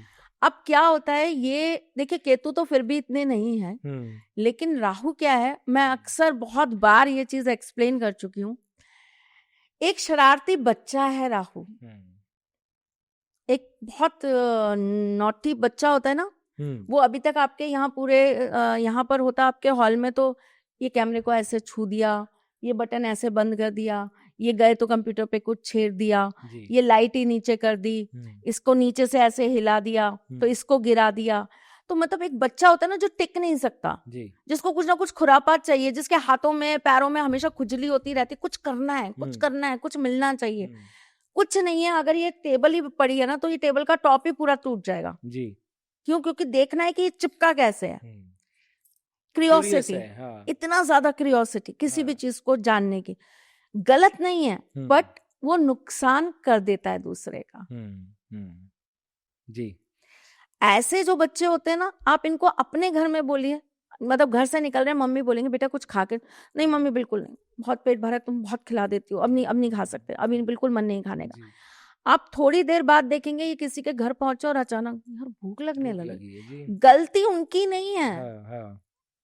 अब क्या होता है, ये देखिए केतु तो फिर भी इतने नहीं है, लेकिन राहु क्या है, मैं अक्सर बहुत बार ये चीज एक्सप्लेन कर चुकी हूँ। एक शरारती बच्चा है राहु, एक बहुत नॉटी बच्चा होता है ना, वो अभी तक आपके यहाँ पूरे यहाँ पर होता आपके हॉल में, तो ये कैमरे को ऐसे छू दिया, ये बटन ऐसे बंद कर दिया, ये गए तो कंप्यूटर पे कुछ छेड़ दिया, ये लाइट ही नीचे कर दी, इसको नीचे से ऐसे हिला दिया, तो इसको गिरा दिया। तो मतलब एक बच्चा होता है ना जो टिक नहीं सकता, जिसको कुछ ना कुछ खुरापात चाहिए, जिसके हाथों में पैरों में हमेशा खुजली होती रहती, कुछ करना है, कुछ करना है, कुछ मिलना चाहिए। कुछ नहीं है, अगर ये टेबल ही पड़ी है ना तो ये टेबल का टॉप ही पूरा टूट जाएगा जी। क्यों? क्योंकि देखना है कि ये चिपका कैसे है। क्रियोसिटी, इतना ज्यादा क्रियोसिटी किसी भी चीज को जानने की। गलत नहीं है, बट वो नुकसान कर देता है दूसरे का जी। ऐसे जो बच्चे होते हैं ना, आप इनको अपने घर में बोलिए, मतलब घर से निकल रहे हैं, मम्मी बोलेंगे बेटा कुछ खा के, नहीं मम्मी बिल्कुल नहीं, बहुत पेट भरा है, तुम बहुत खिला देती हो, अब नहीं खा सकते, अभी बिल्कुल मन नहीं खाने का। आप थोड़ी देर बाद देखेंगे ये किसी के घर पहुंचे और अचानक यार भूख लगने लगी। गलती उनकी नहीं है,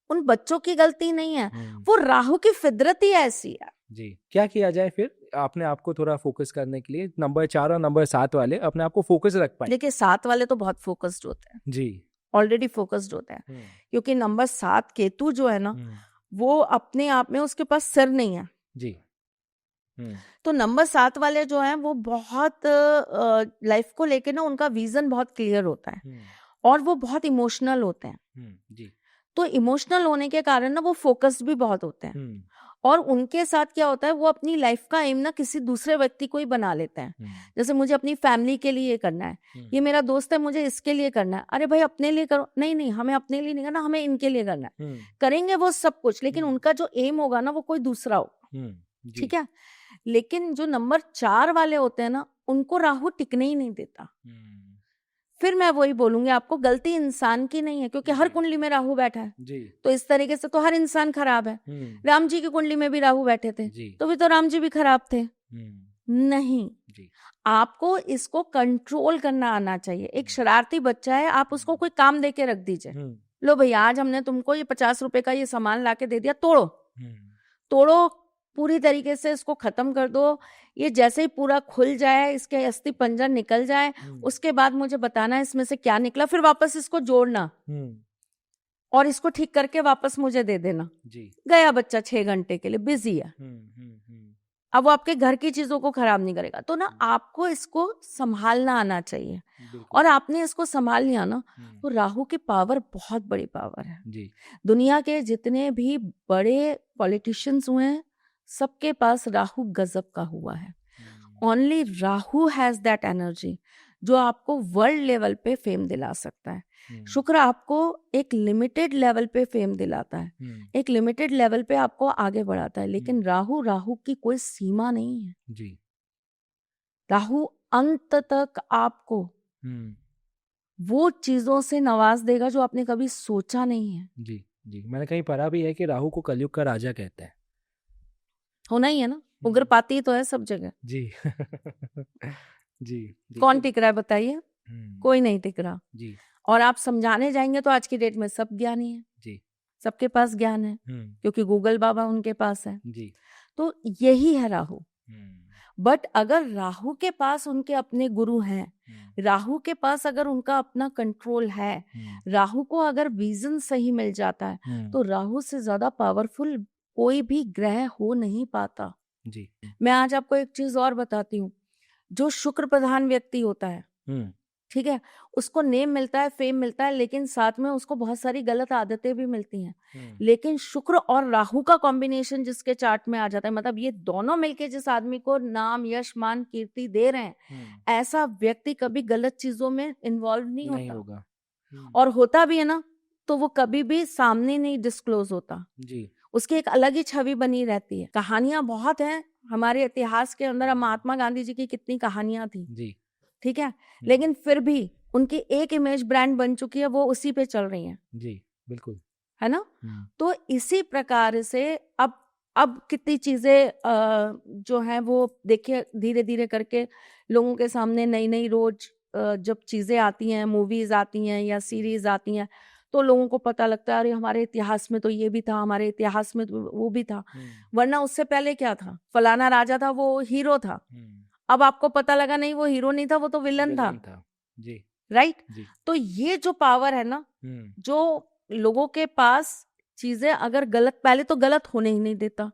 उन बच्चों की गलती नहीं है, वो राहु की फितरत ही ऐसी है जी। क्या किया जाए फिर अपने आप को थोड़ा फोकस करने के लिए? नंबर 4 और नंबर 7 वाले अपने आप को फोकस रख पाए। देखिए 7 वाले तो बहुत फोकस्ड होते हैं जी, ऑलरेडी फोकस्ड होते हैं, क्योंकि नंबर 7 केतु जो है ना, वो अपने आप में उसके पास सिर नहीं है जी। तो नंबर 7 वाले जो हैं वो बहुत लाइफ को लेके ना उनका विजन बहुत क्लियर होता है और वो बहुत इमोशनल होते हैं जी। तो इमोशनल होने के कारण ना वो फोकस्ड भी बहुत होते हैं और उनके साथ क्या होता है, वो अपनी लाइफ का एम ना किसी दूसरे व्यक्ति को ही बना लेते हैं। जैसे मुझे अपनी फैमिली के लिए करना है, ये मेरा दोस्त है मुझे इसके लिए करना है, अरे भाई अपने लिए करो, नहीं हमें अपने लिए नहीं करना, हमें इनके लिए करना है। करेंगे वो सब कुछ, लेकिन उनका जो एम होगा ना वो कोई दूसरा होगा, ठीक है। लेकिन जो नंबर 4 वाले होते हैं ना, उनको राहु टिकने ही नहीं देता। फिर मैं वही बोलूंगी आपको, गलती इंसान की नहीं है, क्योंकि हर कुंडली में राहु बैठा है जी। तो इस तरीके से तो हर इंसान खराब है। राम जी की कुंडली में भी राहु बैठे थे तो भी तो राम जी भी खराब थे नहीं जी। आपको इसको कंट्रोल करना आना चाहिए। एक शरारती बच्चा है, आप उसको कोई काम दे के रख दीजिए, लो भैया आज हमने तुमको ये 50 रुपए का ये सामान लाके दे दिया, तोड़ो पूरी तरीके से इसको खत्म कर दो। ये जैसे ही पूरा खुल जाए, इसके अस्थि पंजर निकल जाए, उसके बाद मुझे बताना इसमें से क्या निकला, फिर वापस इसको जोड़ना और इसको ठीक करके वापस मुझे दे देना जी। गया बच्चा 6 घंटे के लिए बिजी है, अब वो आपके घर की चीजों को खराब नहीं करेगा। तो ना आपको इसको संभालना आना चाहिए और आपने इसको संभाल लिया ना तो राहु की पावर बहुत बड़ी पावर है जी। दुनिया के जितने भी बड़े पॉलिटिशियंस हुए हैं सबके पास राहु गजब का हुआ है। Only Rahu has that energy जो आपको वर्ल्ड लेवल पे फेम दिला सकता है। शुक्र आपको एक लिमिटेड लेवल पे फेम दिलाता है, एक लिमिटेड लेवल पे आपको आगे बढ़ाता है। लेकिन राहु की कोई सीमा नहीं है जी। राहु अंत तक आपको वो चीजों से नवाज देगा जो आपने कभी सोचा नहीं है। जी जी, मैंने कहीं पढ़ा भी है कि राहु को कलयुग का राजा कहते हैं। होना ही है ना, उग्रपाती तो है सब जगह। जी जी, कौन टिक रहा है बताइए? कोई नहीं टिक रहा जी। और आप समझाने जाएंगे तो आज की डेट में सब ज्ञानी है जी, सबके पास ज्ञान है, क्योंकि गूगल बाबा उनके पास है जी। तो यही है राहु। बट अगर राहु के पास उनके अपने गुरु हैं, राहु के पास अगर उनका अपना कंट्रोल है, राहु को अगर विजन सही मिल जाता है, तो राहु से ज्यादा पावरफुल कोई भी ग्रह हो नहीं पाता। जी। मैं आज आपको एक चीज और बताती हूँ। जो शुक्र प्रधान व्यक्ति होता है, ठीक है, उसको नेम मिलता है, फेम मिलता है, लेकिन साथ में उसको बहुत सारी गलत आदतें भी मिलती हैं। लेकिन शुक्र और राहु का कॉम्बिनेशन जिसके चार्ट में आ जाता है, मतलब ये दोनों मिलके जिस आदमी को नाम, यश, मान, कीर्ति दे रहे हैं, ऐसा व्यक्ति कभी गलत चीजों में इन्वॉल्व नहीं होगा। और होता भी है ना, तो वो कभी भी सामने नहीं डिस्क्लोज होता जी। उसकी एक अलग ही छवि बनी रहती है। कहानियां बहुत हैं हमारे इतिहास के अंदर। महात्मा गांधी जी की कितनी कहानियां थी जी, ठीक है, लेकिन फिर भी उनकी एक इमेज ब्रांड बन चुकी है, वो उसी पे चल रही है जी, बिल्कुल, है ना। तो इसी प्रकार से अब कितनी चीजें जो हैं वो देखिए धीरे धीरे करके लोगों के सामने नई नई रोज जब चीजें आती हैं, मूवीज आती हैं या सीरीज आती हैं, तो लोगों को पता लगता है अरे हमारे इतिहास में तो ये भी था, हमारे इतिहास में तो वो भी था। वरना उससे पहले क्या था, फलाना राजा था, वो हीरो था। अब आपको पता लगा नहीं वो हीरो नहीं था, वो तो विलन था जी, राइट जी। तो ये जो पावर है ना, जो लोगों के पास चीजें अगर गलत, पहले तो गलत होने ही नहीं देता,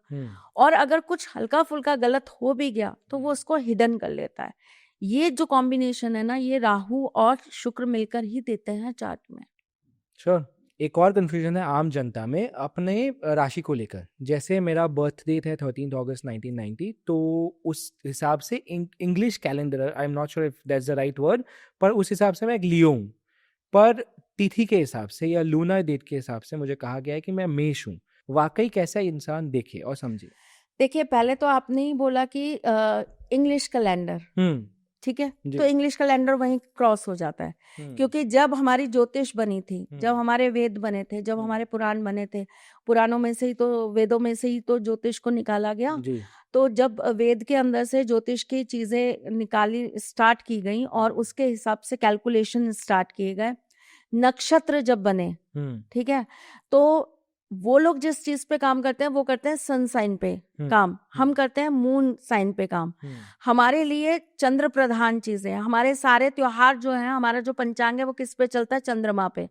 और अगर कुछ हल्का फुल्का गलत हो भी गया तो वो उसको हिडन कर लेता है। ये जो कॉम्बिनेशन है ना, ये राहु और शुक्र मिलकर ही देते हैं चार्ट में। श्योर। एक और कन्फ्यूजन है आम जनता में अपने राशि को लेकर। जैसे मेरा बर्थ डेट है 13 अगस्त 1990, तो उस हिसाब से English calendar, I am not sure if that's the right word, पर उस हिसाब से मैं एक लियो हूँ। पर तिथि के हिसाब से या लूनर डेट के हिसाब से मुझे कहा गया है कि मैं मेष हूँ। वाकई कैसा इंसान देखे और समझे? देखिए, पहले तो आपने ही बोला कि इंग्लिश कैलेंडर, ठीक है, तो इंग्लिश कैलेंडर वहीं क्रॉस हो जाता है, क्योंकि जब हमारी ज्योतिष बनी थी, जब हमारे वेद बने थे, जब हमारे पुराण बने थे, पुराणों में से ही तो, वेदों में से ही तो ज्योतिष को निकाला गया। तो जब वेद के अंदर से ज्योतिष की चीजें निकाली स्टार्ट की गई और उसके हिसाब से कैलकुलेशन स्टार्ट किए गए, नक्षत्र जब बने, ठीक है, तो वो लोग जिस चीज पे काम करते हैं वो करते हैं सन साइन पे काम, हम करते हैं मून साइन पे काम। हमारे लिए चंद्र प्रधान चीजें हैं। हमारे सारे त्योहार जो हैं, हमारा जो पंचांग है वो किस पे चलता है? चंद्रमा पे।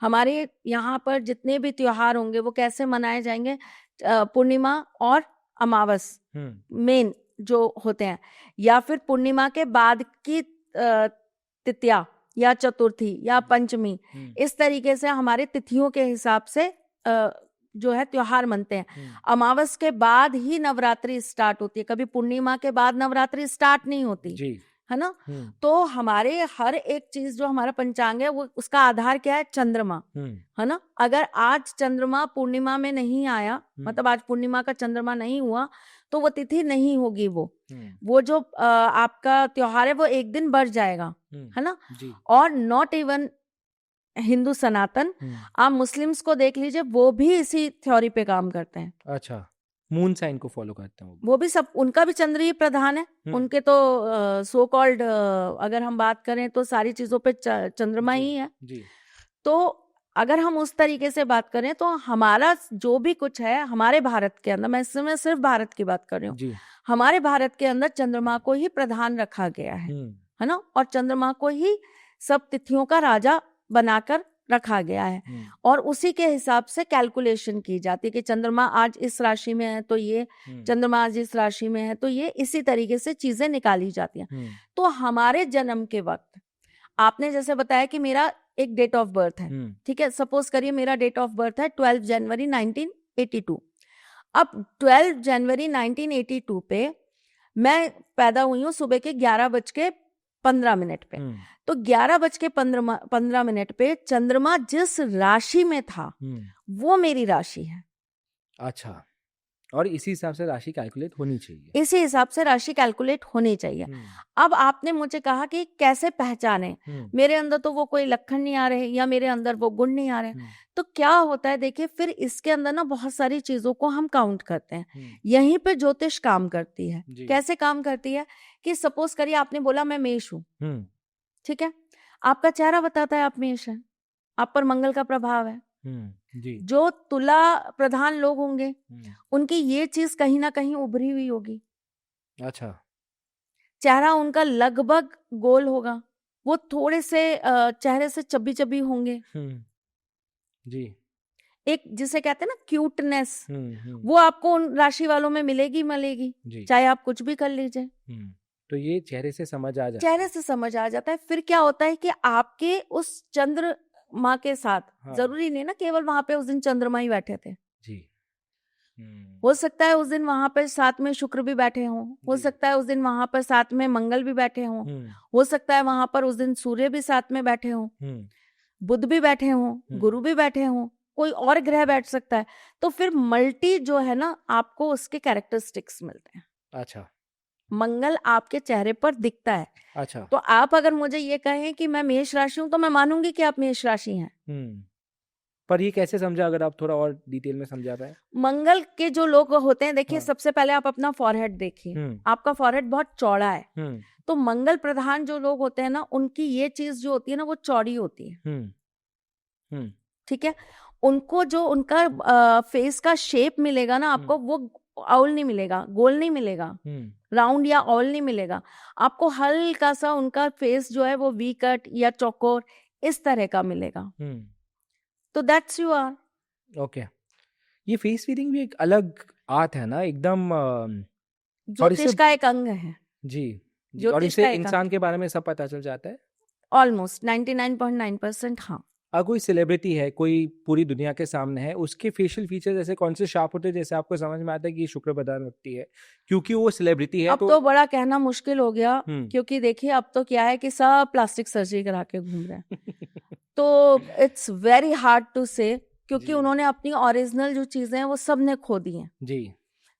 हमारे यहाँ पर जितने भी त्योहार होंगे वो कैसे मनाए जाएंगे? पूर्णिमा और अमावस मेन जो होते हैं, या फिर पूर्णिमा के बाद की तृतीया या चतुर्थी या पंचमी, इस तरीके से हमारे तिथियों के हिसाब से जो है त्योहार मनते हैं। अमावस के बाद ही नवरात्रि स्टार्ट होती है, कभी पूर्णिमा के बाद नवरात्रि स्टार्ट नहीं होती जी, है ना। तो हमारे हर एक चीज जो हमारा पंचांग है वो उसका आधार क्या है? चंद्रमा, है ना। अगर आज चंद्रमा पूर्णिमा में नहीं आया, मतलब आज पूर्णिमा का चंद्रमा नहीं हुआ, तो वो तिथि नहीं होगी। वो जो आपका त्योहार है वो एक दिन बढ़ जाएगा, है ना। और नॉट इवन हिंदू सनातन, आप मुस्लिम्स को देख लीजिए, वो भी इसी थ्योरी पे काम करते हैं। अच्छा, मून साइन को फॉलो करते हैं वो भी सब, उनका भी चंद्र ही प्रधान है। उनके तो सो कॉल्ड अगर हम बात करें तो सारी चीजों पे चंद्रमा ही है जी। तो अगर हम उस तरीके से बात करें तो हमारा जो भी कुछ है हमारे भारत के अंदर, मैं इस समय सिर्फ भारत की बात कर रही हूँ, हमारे भारत के अंदर चंद्रमा को ही प्रधान रखा गया है ना, और चंद्रमा को ही सब तिथियों का राजा बनाकर रखा गया है, और उसी के हिसाब से कैलकुलेशन की जाती है कि चंद्रमा आज इस राशि में है तो ये, चंद्रमा आज इस राशि में है तो ये, इसी तरीके से चीजें निकाली जाती हैं। तो हमारे जन्म के वक्त आपने जैसे बताया कि मेरा एक डेट ऑफ बर्थ है, ठीक है, सपोज करिए मेरा डेट ऑफ बर्थ है 12 जनवरी 1982। अब 12 जनवरी 1982 पे मैं पैदा हुई हूँ सुबह के 11:05 15 मिनट पे। तो 11:15 पे चंद्रमा जिस राशि में था वो मेरी राशि है। अच्छा, और इसी हिसाब से राशि कैलकुलेट होनी चाहिए। इसी हिसाब से राशि कैलकुलेट होनी चाहिए। अब आपने मुझे कहा कि कैसे पहचाने, मेरे अंदर तो वो कोई लक्षण नहीं आ रहे या मेरे अंदर वो गुण नहीं आ रहे। तो क्या होता है, देखिए फिर इसके अंदर ना बहुत सारी चीजों को हम काउंट करते हैं। यहीं पे ज्योतिष काम करती है। कैसे काम करती है कि सपोज करिए आपने बोला मैं मेष हूँ, ठीक है, आपका चेहरा बताता है आप मेष हैं, आप पर मंगल का प्रभाव है। जी। जो तुला प्रधान लोग होंगे उनकी ये चीज कहीं ना कहीं उभरी हुई होगी। अच्छा, चेहरा उनका लगभग गोल होगा, वो थोड़े से चेहरे से चब्बी चब्बी होंगे। जी। एक जिसे कहते हैं ना क्यूटनेस, वो आपको उन राशि वालों में मिलेगी, चाहे आप कुछ भी कर लीजिए। तो ये चेहरे से समझ आ जाता है। चेहरे से समझ आ जाता है। फिर क्या होता है कि आपके उस चंद्रमा के साथ, जरूरी नहीं ना केवल वहां पे उस दिन चंद्रमा ही बैठे थे जी। हो सकता है उस दिन वहां पर साथ में शुक्र भी बैठे हों, हो सकता है उस दिन वहां पर साथ में मंगल भी बैठे हों, हो सकता है वहां पर उस दिन सूर्य भी साथ में बैठे हों, बुध भी बैठे हों, गुरु भी बैठे हों, कोई और ग्रह बैठ सकता है। तो फिर मल्टी जो है ना, आपको उसके कैरेक्टरिस्टिक्स मिलते हैं। अच्छा, मंगल आपके चेहरे पर दिखता है। अच्छा, तो आप अगर मुझे ये कहें कि मैं मेष राशि हूं तो मैं मानूंगी कि आप मेष राशि हैं। पर ये कैसे समझा, अगर आप थोड़ा और डिटेल में समझा पाए। मंगल के जो लोग होते हैं, देखिए सबसे पहले आप अपना फॉरहेड देखिए, आपका फॉरहेड बहुत चौड़ा है। तो मंगल प्रधान जो लोग होते हैं ना, उनकी ये चीज जो होती है ना, वो चौड़ी होती है। ठीक है, उनको जो उनका फेस का शेप मिलेगा ना आपको, वो आउल नहीं मिलेगा, गोल नहीं मिलेगा, राउंड या ऑल नहीं मिलेगा आपको। हल्का सा उनका फेस जो है वो वी कट या चौकोर इस तरह का मिलेगा। तो दैट्स यू आर। ओके, ये फेस रीडिंग भी एक अलग आर्ट है ना, एकदम ज्योतिष का एक अंग है जी, और इससे इंसान के बारे में सब पता चल जाता है ऑलमोस्ट 99.9%। हाँ, अगर कोई सेलिब्रिटी है, कोई पूरी दुनिया के सामने है, उसके फेशियल फीचर्स ऐसे कौन से शार्प होते हैं जैसे आपको समझ में आता है कि ये शुक्र प्रधान व्यक्ति है, क्योंकि वो सेलिब्रिटी है। अब तो बड़ा कहना मुश्किल हो गया, क्योंकि देखिए अब तो क्या है कि सब प्लास्टिक सर्जरी करा के घूम रहे हैं। तो इट्स वेरी हार्ड टू से, क्योंकि उन्होंने अपनी ओरिजिनल जो चीजें हैं वो सब ने खो दी हैं जी।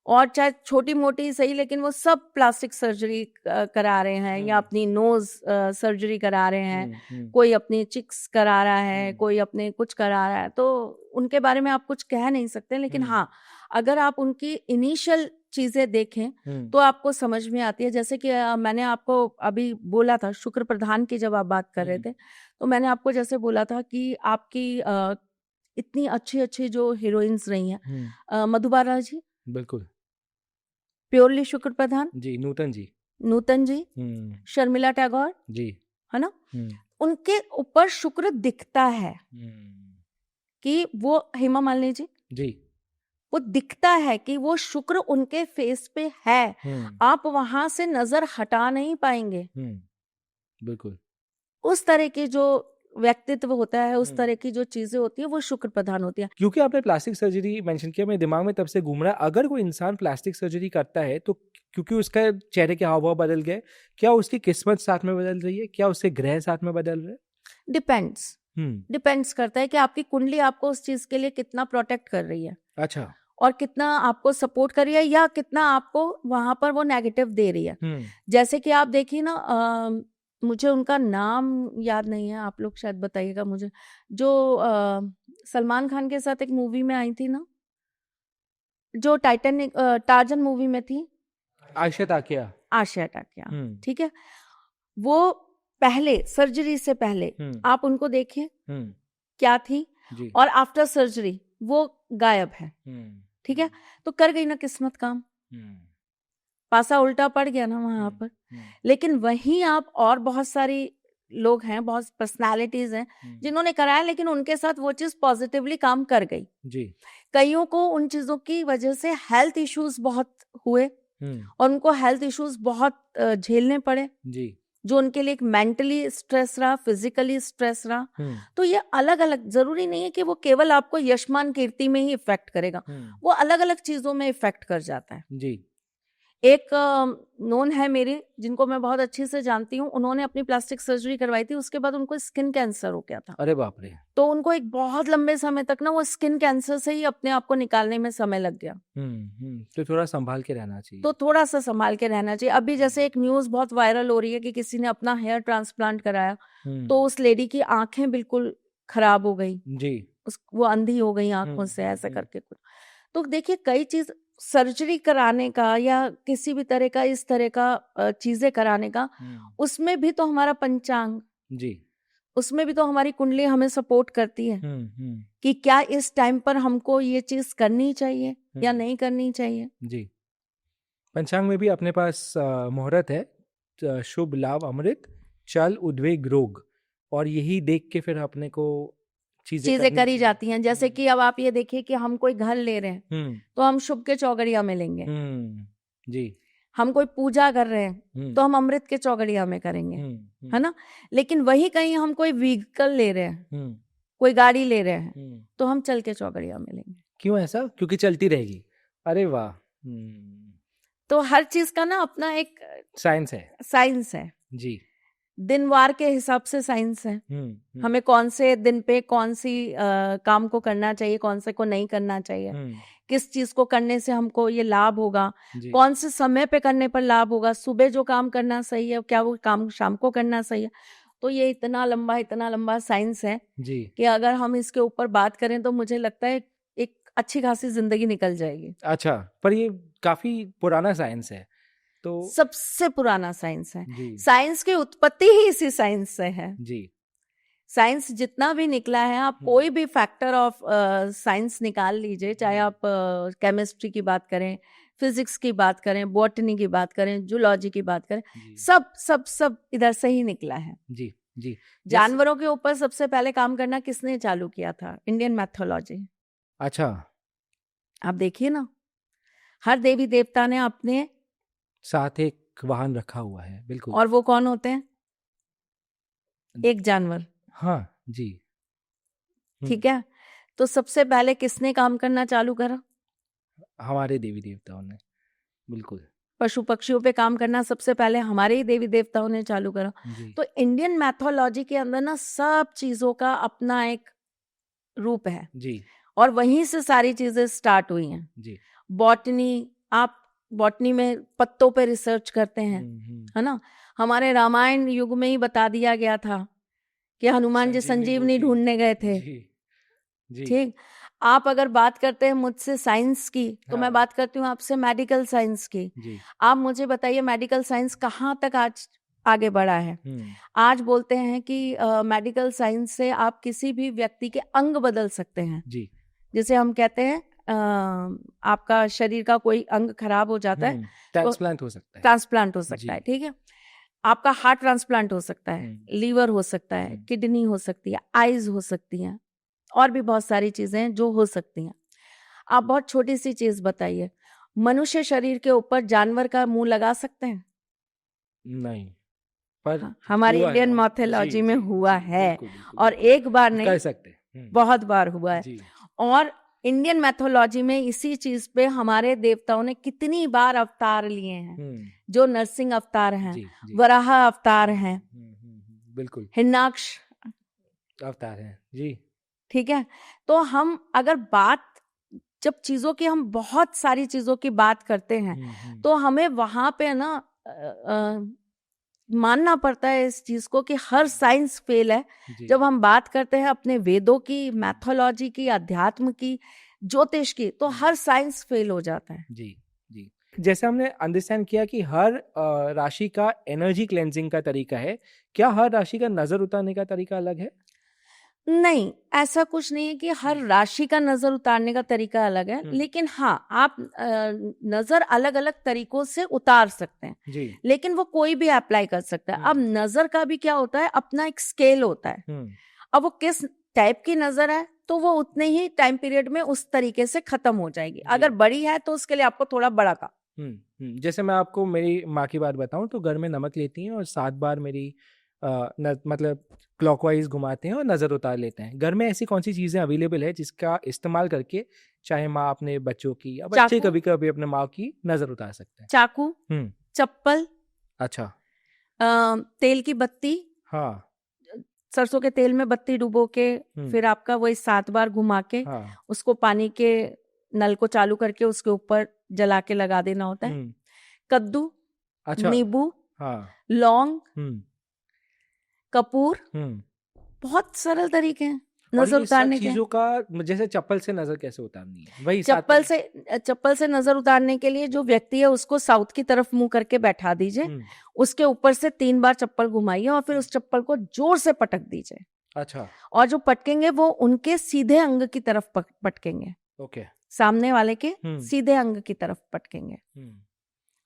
और चाहे छोटी मोटी सही, लेकिन वो सब प्लास्टिक सर्जरी करा रहे हैं, या अपनी नोज सर्जरी करा रहे हैं, कोई अपनी चिक्स करा रहा है, कोई अपने कुछ करा रहा है। तो उनके बारे में आप कुछ कह नहीं सकते, लेकिन हाँ, अगर आप उनकी इनिशियल चीजें देखें तो आपको समझ में आती है। जैसे कि मैंने आपको अभी बोला था शुक्र प्रधान की, जब आप बात कर रहे थे, तो मैंने आपको जैसे बोला था कि आपकी इतनी अच्छी अच्छी जो हीरोइंस रही हैं, मधुबाला जी बिल्कुल प्योरली शुक्र प्रधान जी, नूतन जी, शर्मिला टैगोर जी, है ना, उनके ऊपर शुक्र दिखता है कि वो, हेमा मालिनी जी, वो दिखता है कि वो शुक्र उनके फेस पे है। आप वहां से नजर हटा नहीं पाएंगे। बिल्कुल उस तरह की जो व्यक्तित्व होता है, उस तरह की जो चीजें होती है, वो शुक्र प्रधान होती है। क्योंकि आपने प्लास्टिक सर्जरी मेंशन किया, मेरे दिमाग में तब से घूम रहा है, अगर कोई इंसान प्लास्टिक सर्जरी करता है तो क्योंकि उसका चेहरे के हाव भाव बदल गए, क्या उसकी किस्मत साथ में बदल रही है, क्या उसके ग्रह साथ में बदल रहे हैं? डिपेंड्स करता है कि आपकी कुंडली आपको उस चीज के लिए कितना प्रोटेक्ट कर रही है। अच्छा, और कितना आपको सपोर्ट कर रही है, या कितना आपको वहां पर वो नेगेटिव दे रही है। जैसे कि आप देखिए ना, मुझे उनका नाम याद नहीं है, आप लोग शायद बताइएगा मुझे, जो सलमान खान के साथ एक मूवी में आई थी ना, जो टाइटैनिक टार्जन मूवी में थी, आयशा टाकिया। ठीक है, वो पहले सर्जरी से पहले आप उनको देखिए क्या थी, और आफ्टर सर्जरी वो गायब है। ठीक है, तो कर गई ना किस्मत काम, पासा उल्टा पड़ गया ना वहां पर। लेकिन वहीं आप और बहुत सारी लोग हैं, बहुत पर्सनालिटीज हैं जिन्होंने कराया, लेकिन उनके साथ वो चीज पॉजिटिवली काम कर गई जी। कईयों को उन चीजों की वजह से हेल्थ इश्यूज बहुत हुए, और उनको हेल्थ इश्यूज बहुत झेलने पड़े जी, जो उनके लिए एक मेंटली स्ट्रेस रहा, फिजिकली स्ट्रेस रहा। तो ये अलग अलग, जरूरी नहीं है कि वो केवल आपको यशमान कीर्ति में ही इफेक्ट करेगा, वो अलग अलग चीजों में इफेक्ट कर जाता है जी। एक नोन है मेरी जिनको मैं बहुत अच्छे से जानती हूँ, उन्होंने अपनी प्लास्टिक सर्जरी करवाई थी, उसके बाद उनको स्किन कैंसर हो गया था। अरे बाप रे। तो उनको एक बहुत लंबे समय तक ना वो स्किन कैंसर से ही अपने आप को निकालने में समय लग गया। तो थोड़ा संभाल के रहना चाहिए। तो थोड़ा सा संभाल के रहना चाहिए। अभी जैसे एक न्यूज बहुत वायरल हो रही है कि किसी ने अपना हेयर ट्रांसप्लांट कराया, तो उस लेडी की आंखें बिल्कुल खराब हो गई जी। वो अंधी हो गई आंखों से, ऐसा करके कुछ। तो देखिए कई चीज सर्जरी कराने का या किसी भी तरह का इस तरह का चीजें कराने का, उसमें भी तो हमारा पंचांग जी, उसमें भी तो हमारी कुंडली हमें सपोर्ट करती है कि क्या इस टाइम पर हमको ये चीज करनी चाहिए या नहीं करनी चाहिए। जी। पंचांग में भी अपने पास मुहूर्त है, शुभ लाभ अमृत चल उद्वेग रोग, और यही देख के फिर अपने को चीजें करी जाती हैं। जैसे कि अब आप ये देखिए कि हम कोई घर ले रहे हैं तो हम शुभ के चौगड़िया में लेंगे। जी। हम कोई पूजा कर रहे हैं तो हम अमृत के चौगड़िया में करेंगे, है ना। लेकिन वही कहीं हम कोई व्हीकल ले रहे हैं, कोई गाड़ी ले रहे हैं, तो हम चल के चौगड़िया में लेंगे। क्यों ऐसा? क्योंकि चलती रहेगी। अरे वाह। तो हर चीज का ना अपना एक साइंस है जी। दिनवार के हिसाब से साइंस है। हमें कौन से दिन पे कौन सी काम को करना चाहिए, कौन से को नहीं करना चाहिए, किस चीज को करने से हमको ये लाभ होगा, कौन से समय पे करने पर लाभ होगा, सुबह जो काम करना सही है क्या वो काम शाम को करना सही है। तो ये इतना लंबा साइंस है जी, कि अगर हम इसके ऊपर बात करें तो मुझे लगता है एक अच्छी खासी जिंदगी निकल जाएगी। अच्छा, पर ये काफी पुराना साइंस है। तो सबसे पुराना साइंस है। साइंस की उत्पत्ति ही इसी साइंस से है जी। साइंस जितना भी निकला है, आप कोई भी फैक्टर ऑफ साइंस निकाल लीजिए, चाहे आप केमिस्ट्री की बात करें, फिजिक्स की बात करें, बॉटनी की बात करें, जूलॉजी की बात करें, सब सब सब इधर से ही निकला है जी। जी। जानवरों के ऊपर सबसे पहले काम करना किसने चालू किया था? Indian mythology. अच्छा, आप देखिए ना, हर देवी देवता ने अपने साथ एक वाहन रखा हुआ है। बिल्कुल। और वो कौन होते हैं? एक जानवर। हाँ जी। ठीक है, तो सबसे पहले किसने काम करना चालू करा? हमारे देवी देवताओं ने। बिल्कुल। पशु पक्षियों पे काम करना सबसे पहले हमारे ही देवी देवताओं ने चालू करा। तो इंडियन मैथोलॉजी के अंदर ना सब चीजों का अपना एक रूप है जी, और वहीं से सारी चीजें स्टार्ट हुई हैं जी। बॉटनी, आप बॉटनी में पत्तों पे रिसर्च करते हैं, है ना। हमारे रामायण युग में ही बता दिया गया था कि हनुमान जी संजीवनी ढूंढने गए थे। ठीक, आप अगर बात करते हैं मुझसे साइंस की, तो मैं बात करती हूँ आपसे मेडिकल साइंस की। आप मुझे बताइए मेडिकल साइंस कहाँ तक आज आगे बढ़ा है। आज बोलते हैं कि मेडिकल साइंस से आप किसी भी व्यक्ति के अंग बदल सकते हैं जी। जैसे हम कहते हैं आपका शरीर का कोई अंग खराब हो जाता है, ट्रांसप्लांट हो सकता है। ट्रांसप्लांट हो सकता है, ठीक है। आपका हार्ट ट्रांसप्लांट हो सकता है, लीवर हो सकता है, किडनी हो सकती है, आईज हो सकती हैं, और भी बहुत सारी चीजें हैं जो हो सकती हैं। आप बहुत छोटी सी चीज बताइए, मनुष्य शरीर के ऊपर जानवर का मुंह लगा सकते हैं? नहीं, पर हमारी इंडियन मैथोलॉजी में हुआ है, और एक बार नहीं, कर सकते, बहुत बार हुआ है। और इंडियन मैथोलॉजी में इसी चीज पे हमारे देवताओं ने कितनी बार अवतार लिए हैं, जो नरसिंह अवतार हैं, वराह अवतार हैं, बिल्कुल, हिरण्याक्ष अवतार हैं जी। ठीक है, तो हम अगर बात, जब चीजों की, हम बहुत सारी चीजों की बात करते हैं, तो हमें वहां पे ना मानना पड़ता है इस चीज को कि हर साइंस फेल है जब हम बात करते हैं अपने वेदों की, मैथोलॉजी की, अध्यात्म की, ज्योतिष की, तो हर साइंस फेल हो जाता है जी जी। जैसे हमने अंडरस्टैंड किया कि हर राशि का एनर्जी क्लेंजिंग का तरीका है, क्या हर राशि का नजर उतारने का तरीका अलग है? नहीं, ऐसा कुछ नहीं है कि हर राशि का नजर उतारने का तरीका अलग है, लेकिन हाँ, आप नजर अलग अलग तरीकों से उतार सकते हैं जी। लेकिन वो कोई भी अप्लाई कर सकता है। अब नजर का भी क्या होता है, अपना एक स्केल होता है। अब वो किस टाइप की नजर है तो वो उतने ही टाइम पीरियड में उस तरीके से खत्म हो जाएगी। अगर बड़ी है तो उसके लिए आपको थोड़ा बड़ा का। जैसे मैं आपको मेरी माँ की बात बताऊं तो घर में नमक लेती हैं और 7 बार मेरी मतलब क्लॉकवाइज घुमाते हैं और नज़र उतार लेते हैं। घर में ऐसी कौन सी चीज़ें अवेलेबल है जिसका इस्तेमाल करके चाहे माँ अपने बच्चों की या बच्चे चाकू, कभी कभी अपने माँ की नज़र उतार सकते हैं? चाकू, चप्पल, अच्छा। तेल की बत्ती, हाँ। सरसों के तेल में बत्ती डुबो के फिर आपका वही 7 बार घुमा के उसको पानी के नल को चालू करके उसके ऊपर जला के लगा देना होता है। कद्दू, अच्छा। नींबू, हाँ। लौंग, कपूर, बहुत सरल तरीके हैं और नजर ये सब उतारने के। चीजों का जैसे चप्पल से नजर कैसे उतारनी है? वही चप्पल से नजर उतारने के लिए जो व्यक्ति है उसको साउथ की तरफ मुंह करके बैठा दीजिए, उसके ऊपर से 3 बार चप्पल घुमाइए और फिर उस चप्पल को जोर से पटक दीजिए। अच्छा। और जो पटकेंगे वो उनके सीधे अंग की तरफ पटकेंगे। ओके। सामने वाले के सीधे अंग की तरफ पटकेंगे।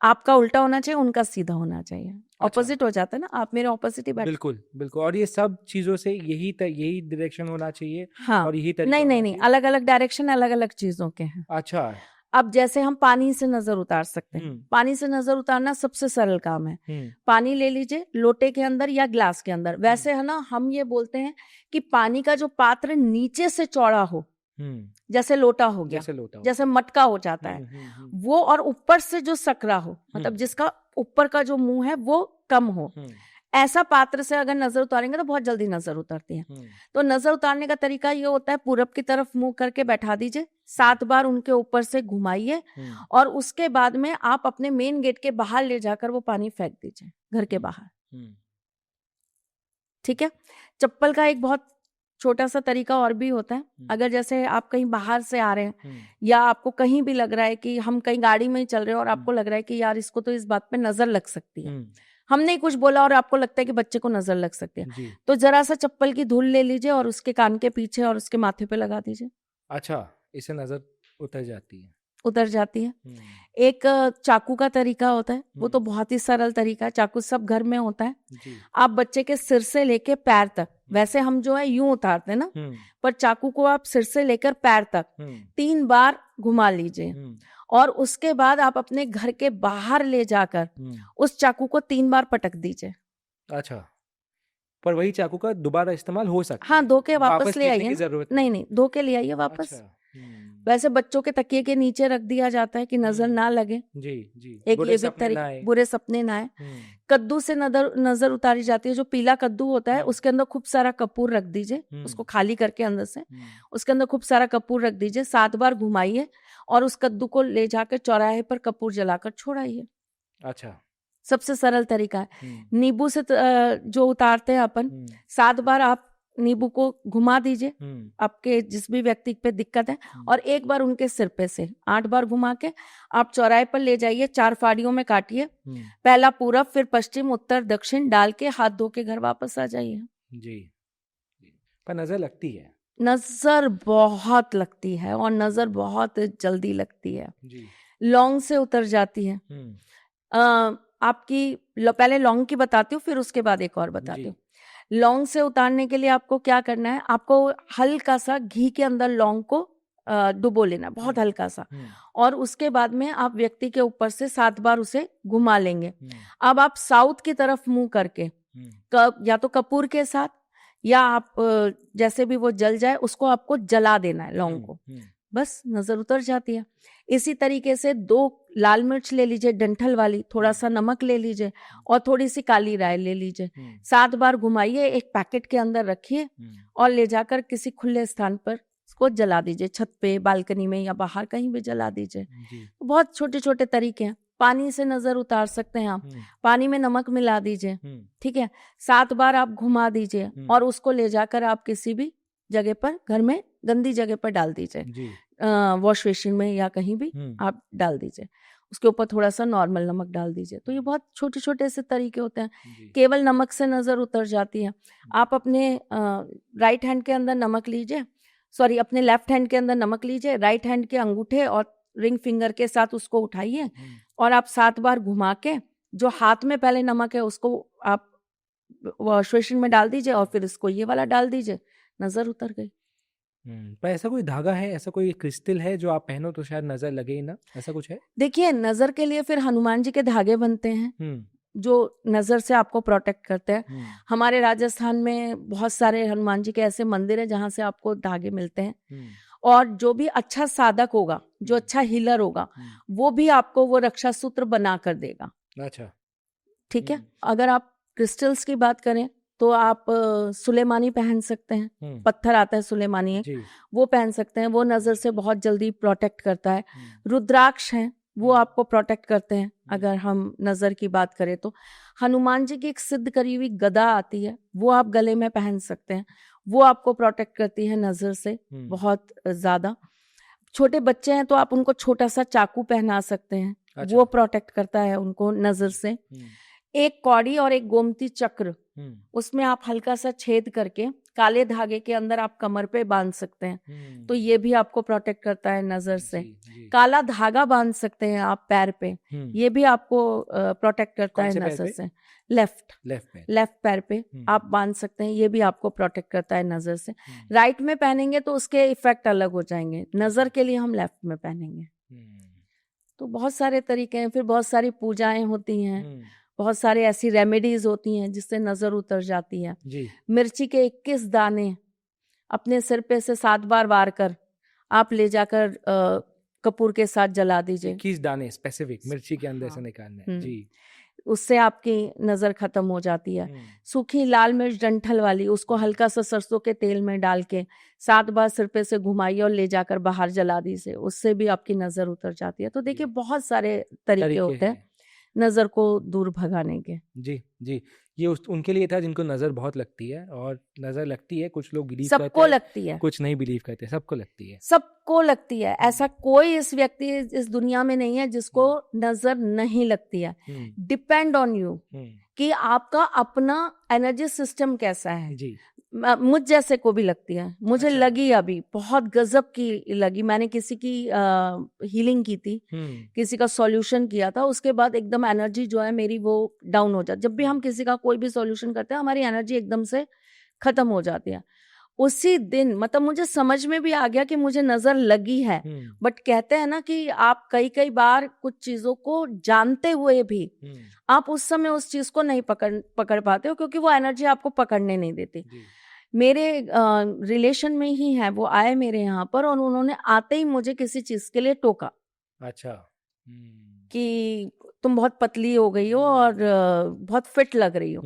आपका उल्टा होना चाहिए, उनका सीधा होना चाहिए। ऑपोजिट हो जाता है ना, आप मेरे ऑपोजिट ही बैठ। बिल्कुल बिल्कुल। और ये सब चीजों से यही डायरेक्शन होना चाहिए। हाँ। और यही तरीका नहीं, अलग अलग डायरेक्शन अलग अलग चीजों के हैं। अच्छा। अब जैसे हम पानी से नजर उतार सकते हैं, पानी से नजर उतारना सबसे सरल काम है। पानी ले लीजिए लोटे के अंदर या ग्लास के अंदर। वैसे है ना, हम ये बोलते हैं कि पानी का जो पात्र नीचे से चौड़ा हो, जैसे लोटा हो गया, जैसे मटका हो जाता है वो, और ऊपर से जो सकरा हो, मतलब जिसका ऊपर का जो मुंह है वो कम हो, ऐसा पात्र से अगर नजर उतारेंगे तो बहुत जल्दी नजर उतरती है। तो नजर उतारने का तरीका ये होता है, पूरब की तरफ मुंह करके बैठा दीजिए, 7 बार उनके ऊपर से घुमाइए और उसके बाद में आप अपने मेन गेट के बाहर ले जाकर वो पानी फेंक दीजिए, घर के बाहर। ठीक है। चप्पल का एक बहुत छोटा सा तरीका और भी होता है। अगर जैसे आप कहीं बाहर से आ रहे हैं या आपको कहीं भी लग रहा है कि हम कहीं गाड़ी में ही चल रहे हैं और आपको लग रहा है कि यार इसको तो इस बात पे नजर लग सकती है, हमने कुछ बोला और आपको लगता है कि बच्चे को नजर लग सकती है, तो जरा सा चप्पल की धूल ले लीजिए और उसके कान के पीछे और उसके माथे पे लगा दीजिए। अच्छा, इससे नजर उतर जाती है। एक चाकू का तरीका होता है, वो तो बहुत ही सरल तरीका है। चाकू सब घर में होता है। आप बच्चे के सिर से लेके पैर तक, वैसे हम जो है यूं उतारते हैं ना, पर चाकू को आप सिर से लेकर पैर तक 3 बार घुमा लीजिए और उसके बाद आप अपने घर के बाहर ले जाकर उस चाकू को 3 बार पटक दीजिए। अच्छा, पर वही चाकू का दोबारा इस्तेमाल हो सकता है? हाँ, धो के वापस ले आइए। नहीं, धो के ले आइए वापस। अच्छा। वैसे बच्चों के तकिए के नीचे रख दिया जाता है कि नजर ना लगे। जी। एक ये भी तरीका, बुरे सपने ना आए। कद्दू से नजर उतारी जाती है। जो पीला कद्दू होता है उसके अंदर खूब सारा कपूर रख दीजिए, उसको खाली करके अंदर से उसके अंदर खूब सारा कपूर रख दीजिए, 7 बार घुमाइए और उस कद्दू को ले जाकर चौराहे पर कपूर जलाकर छोड़ाइए। अच्छा, सबसे सरल तरीका है। नींबू से जो उतारते हैं अपन, 7 बार आप नींबू को घुमा दीजिए आपके जिस भी व्यक्ति पे दिक्कत है, और 1 बार उनके सिर पे से 8 बार घुमा के आप चौराहे पर ले जाइए, 4 फाड़ियों में काटिए, पहला पूरब फिर पश्चिम उत्तर दक्षिण डाल के हाथ धो के घर वापस आ जाइए। जी। पर नजर लगती है? नजर बहुत लगती है और नजर बहुत जल्दी लगती है। लौंग से उतर जाती है। आपकी पहले लौंग की बताती हूँ, फिर उसके बाद एक और बताती हूँ। लौंग से उतारने के लिए आपको क्या करना है, आपको हल्का सा घी के अंदर लौंग को डुबो लेना, बहुत हल्का सा, और उसके बाद में आप व्यक्ति के ऊपर से 7 बार उसे घुमा लेंगे। अब आप साउथ की तरफ मुंह करके या तो कपूर के साथ या आप जैसे भी वो जल जाए उसको आपको जला देना है लौंग को, बस नजर उतर जाती है। इसी तरीके से 2 लाल मिर्च ले लीजिए डंठल वाली, थोड़ा सा नमक ले लीजिए और थोड़ी सी काली राई ले लीजिए, 7 बार घुमाइए, एक पैकेट के अंदर रखिए और ले जाकर किसी खुले स्थान पर उसको जला दीजिए, छत पे, बालकनी में या बाहर कहीं भी जला दीजिए। तो बहुत छोटे छोटे तरीके हैं। पानी से नजर उतार सकते हैं आप, पानी में नमक मिला दीजिए, ठीक है, 7 बार आप घुमा दीजिए और उसको ले जाकर आप किसी भी जगह पर, घर में गंदी जगह पर डाल दीजिए, वॉश बेसिन में या कहीं भी आप डाल दीजिए, उसके ऊपर थोड़ा सा नॉर्मल नमक डाल दीजिए। तो ये बहुत छोटे छोटे से तरीके होते हैं, केवल नमक से नजर उतर जाती है। आप अपने राइट हैंड के अंदर नमक लीजिए, सॉरी अपने लेफ्ट हैंड के अंदर नमक लीजिए, राइट हैंड के अंगूठे और रिंग फिंगर के साथ उसको उठाइए और आप 7 बार घुमा के जो हाथ में पहले नमक है उसको आप वॉश बेसिन में डाल दीजिए और फिर इसको ये वाला डाल दीजिए, नजर उतर गई। पर ऐसा कोई धागा है, ऐसा कोई क्रिस्टल है जो आप पहनो तो शायद नजर लगे ही ना, ऐसा कुछ है? देखिए, नजर के लिए फिर हनुमान जी के धागे बनते हैं, जो नजर से आपको प्रोटेक्ट करते हैं। हमारे राजस्थान में बहुत सारे हनुमान जी के ऐसे मंदिर है जहाँ से आपको धागे मिलते हैं, और जो भी अच्छा साधक होगा, जो अच्छा हीलर होगा, वो भी आपको वो रक्षा सूत्र बना कर देगा। अच्छा, ठीक है। अगर आप क्रिस्टल्स की बात करें तो आप सुलेमानी पहन सकते हैं, पत्थर आता है सुलेमानी एक, वो पहन सकते हैं, वो नजर से बहुत जल्दी प्रोटेक्ट करता है। रुद्राक्ष है, वो आपको प्रोटेक्ट करते हैं। अगर हम नजर की बात करें तो हनुमान जी की एक सिद्ध करी हुई गदा आती है, वो आप गले में पहन सकते हैं, वो आपको प्रोटेक्ट करती है नजर से बहुत ज्यादा। छोटे बच्चे हैं तो आप उनको छोटा सा चाकू पहना सकते हैं। अच्छा। वो प्रोटेक्ट करता है उनको नजर से। एक कौड़ी और एक गोमती चक्र, उसमें आप हल्का सा छेद करके काले धागे के अंदर आप कमर पे बांध सकते हैं, तो ये भी आपको प्रोटेक्ट करता है नजर से। काला धागा बांध सकते हैं आप पैर पे, ये भी आपको प्रोटेक्ट करता है नजर से। लेफ्ट पैर पे आप बांध सकते हैं, ये भी आपको प्रोटेक्ट करता है नजर से। राइट में पहनेंगे तो उसके इफेक्ट अलग हो जाएंगे, नजर के लिए हम लेफ्ट में पहनेंगे। तो बहुत सारे तरीके हैं। फिर बहुत सारी पूजाएं होती हैं, बहुत सारे ऐसी रेमेडीज होती हैं जिससे नजर उतर जाती है जी। मिर्ची के 21 दाने अपने सिर पे से 7 बार वार कर आप ले जाकर कपूर के साथ जला दीजिए। 21 दाने स्पेसिफिक मिर्ची के अंदर से निकालने जी। उससे आपकी नजर खत्म हो जाती है। सूखी लाल मिर्च डंठल वाली, उसको हल्का सा सरसों के तेल में डाल के 7 बार सिर पे से घुमाइए और ले जाकर बाहर जला दीजिए, उससे भी आपकी नजर उतर जाती है। तो देखिए बहुत सारे तरीके होते हैं नजर को दूर भगाने के। जी जी, ये उनके लिए था जिनको नजर बहुत लगती है, और नजर लगती है, कुछ लोग बिलीव करते हैं, सबको लगती है, कुछ नहीं बिलीव करते, सबको लगती है, सबको लगती है। ऐसा कोई इस व्यक्ति इस दुनिया में नहीं है जिसको नजर नहीं लगती है। डिपेंड ऑन यू कि आपका अपना एनर्जी सिस्टम कैसा है जी। मुझ जैसे को भी लगती है, मुझे अच्छा। लगी अभी बहुत गजब की लगी। मैंने किसी की हीलिंग की थी, किसी का सॉल्यूशन किया था, उसके बाद एकदम एनर्जी जो है मेरी वो डाउन हो जाती। जब भी हम किसी का कोई भी सॉल्यूशन करते हैं हमारी एनर्जी एकदम से खत्म हो जाती है। उसी दिन मतलब मुझे समझ में भी आ गया कि मुझे नजर लगी है। बट कहते हैं ना कि आप कई बार कुछ चीजों को जानते हुए भी आप उस समय उस चीज को नहीं पकड़ पाते हो, क्योंकि वो एनर्जी आपको पकड़ने नहीं देती। मेरे रिलेशन में ही है, वो आए मेरे यहाँ पर और उन्होंने आते ही मुझे किसी चीज के लिए टोका। अच्छा। कि तुम बहुत पतली हो गई हो और बहुत फिट लग रही हो।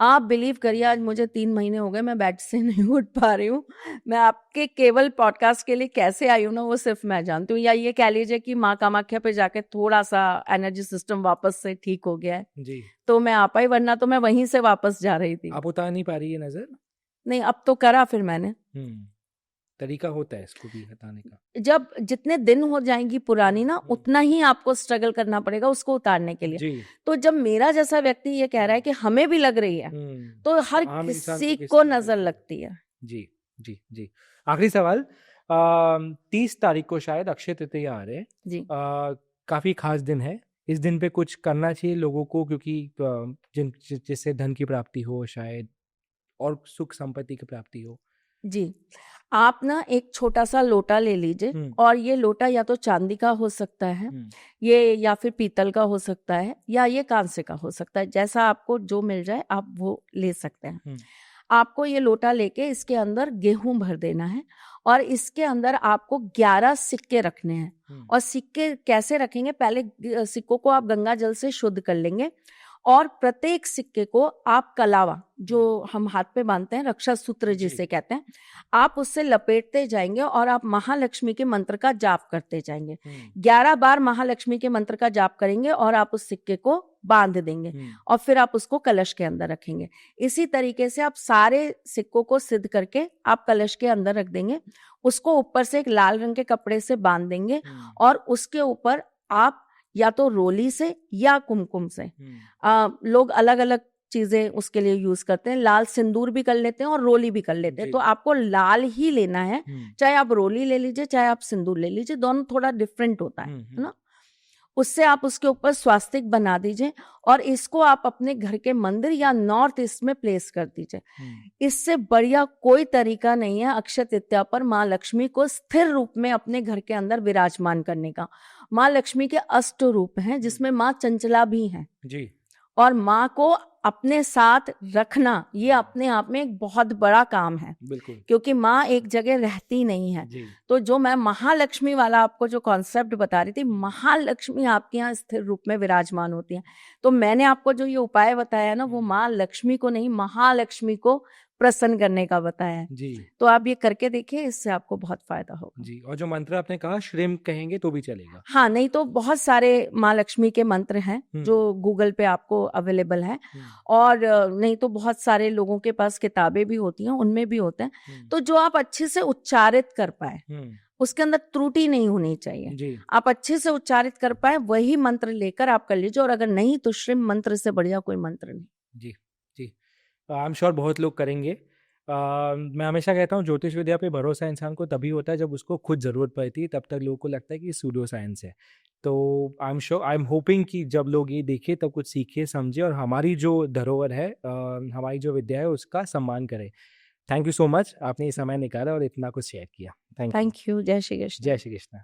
आप बिलीव करिए आज मुझे 3 महीने हो गए, मैं बेड से नहीं उठ पा रही हूँ। मैं आपके केवल पॉडकास्ट के लिए कैसे आई हूँ ना, वो सिर्फ मैं जानती हूँ। या ये कह लीजिए कि माँ कामाख्या पे जाके थोड़ा सा एनर्जी सिस्टम वापस से ठीक हो गया है जी। तो मैं आ पाई, वरना तो मैं वहीं से वापस जा रही थी। आप उतार नहीं पा रही है नजर? नहीं, अब तो करा फिर मैंने। तरीका होता है इसको भी हटाने का। जब जितने दिन हो जाएंगी पुरानी ना, उतना ही आपको स्ट्रगल करना पड़ेगा उसको उतारने के लिए जी। तो जब मेरा जैसा व्यक्ति ये कह रहा है कि हमें भी लग रही है, तो हर किसी को नजर लगती है। जी जी जी। आखिरी सवाल, 30 तारीख को शायद अक्षय तृतीया आ रहे जी। काफी खास दिन है, इस दिन पे कुछ करना चाहिए लोगों को, क्योंकि जिससे धन की प्राप्ति हो शायद, और सुख संपत्ति की प्राप्ति हो जी। आप ना एक छोटा सा लोटा ले लीजिए, और ये लोटा या तो चांदी का हो सकता है, ये या फिर पीतल का हो सकता है, या ये कांसे का हो सकता है, जैसा आपको जो मिल जाए आप वो ले सकते हैं। आपको ये लोटा लेके इसके अंदर गेहूं भर देना है, और इसके अंदर आपको 11 सिक्के रखने हैं। और सिक्के कैसे रखेंगे, पहले सिक्कों को आप गंगा जल से शुद्ध कर लेंगे, और प्रत्येक सिक्के को आप कलावा, जो हम हाथ पे बांधते हैं, रक्षा सूत्र जिसे कहते हैं, आप उससे लपेटते जाएंगे और आप महालक्ष्मी के मंत्र का जाप करते जाएंगे। 11 बार महालक्ष्मी के मंत्र का जाप करेंगे और आप उस सिक्के को बांध देंगे, और फिर आप उसको कलश के अंदर रखेंगे। इसी तरीके से आप सारे सिक्कों को सिद्ध करके आप कलश के अंदर रख देंगे। उसको ऊपर से एक लाल रंग के कपड़े से बांध देंगे, और उसके ऊपर आप या तो रोली से या कुमकुम से, लोग अलग अलग चीजें उसके लिए यूज करते हैं। लाल सिंदूर भी कर लेते हैं और रोली भी कर लेते हैं, तो आपको लाल ही लेना है। चाहे आप रोली ले लीजिए, चाहे आप सिंदूर ले लीजिए, दोनों थोड़ा डिफरेंट होता है ना। उससे आप उसके ऊपर स्वास्तिक बना दीजिए, और इसको आप अपने घर के मंदिर या नॉर्थ ईस्ट में प्लेस कर दीजिए। इससे बढ़िया कोई तरीका नहीं है अक्षय तृतीया पर माँ लक्ष्मी को स्थिर रूप में अपने घर के अंदर विराजमान करने का। माँ लक्ष्मी के 8 रूप हैं, जिसमें माँ चंचला भी हैं जी। और माँ को अपने साथ रखना ये अपने आप में एक बहुत बड़ा काम है, बिल्कुल, क्योंकि माँ एक जगह रहती नहीं है। जी, तो जो मैं महालक्ष्मी वाला आपको जो कॉन्सेप्ट बता रही थी, महालक्ष्मी आपके यहाँ स्थिर रूप में विराजमान होती हैं। तो मैंने आपको जो ये उपाय बताया ना, वो माँ लक्ष्मी को नहीं, महालक्ष्मी को प्रसन्न करने का बताया है। जी, तो आप ये करके देखिए, इससे आपको बहुत फायदा होगा। जी। और जो मंत्र आपने कहा श्रीम कहेंगे तो भी चलेगा? हाँ, नहीं तो बहुत सारे माँ लक्ष्मी के मंत्र हैं जो गूगल पे आपको अवेलेबल हैं, और नहीं तो बहुत सारे लोगों के पास किताबें भी होती हैं, उनमें भी होते हैं। तो जो आप अच्छे से उच्चारित कर पाए, उसके अंदर त्रुटि नहीं होनी चाहिए, जी, आप अच्छे से उच्चारित कर पाए, वही मंत्र लेकर आप कर लीजिए। और अगर नहीं तो श्रीम मंत्र से बढ़िया कोई मंत्र नहीं। जी, जी। आई एम श्योर बहुत लोग करेंगे। मैं हमेशा कहता हूँ ज्योतिष विद्या पे भरोसा इंसान को तभी होता है जब उसको खुद ज़रूरत पड़ती है, तब तक लोगों को लगता है कि सूडो साइंस है। तो I am sure, I am hoping कि जब लोग ये देखें तब कुछ सीखे समझे और हमारी जो धरोहर है, हमारी जो विद्या है उसका सम्मान करें। थैंक यू सो मच, आपने ये समय निकाला और इतना कुछ शेयर किया। Thank you. Thank you. जय श्री कृष्ण। जय श्री कृष्ण।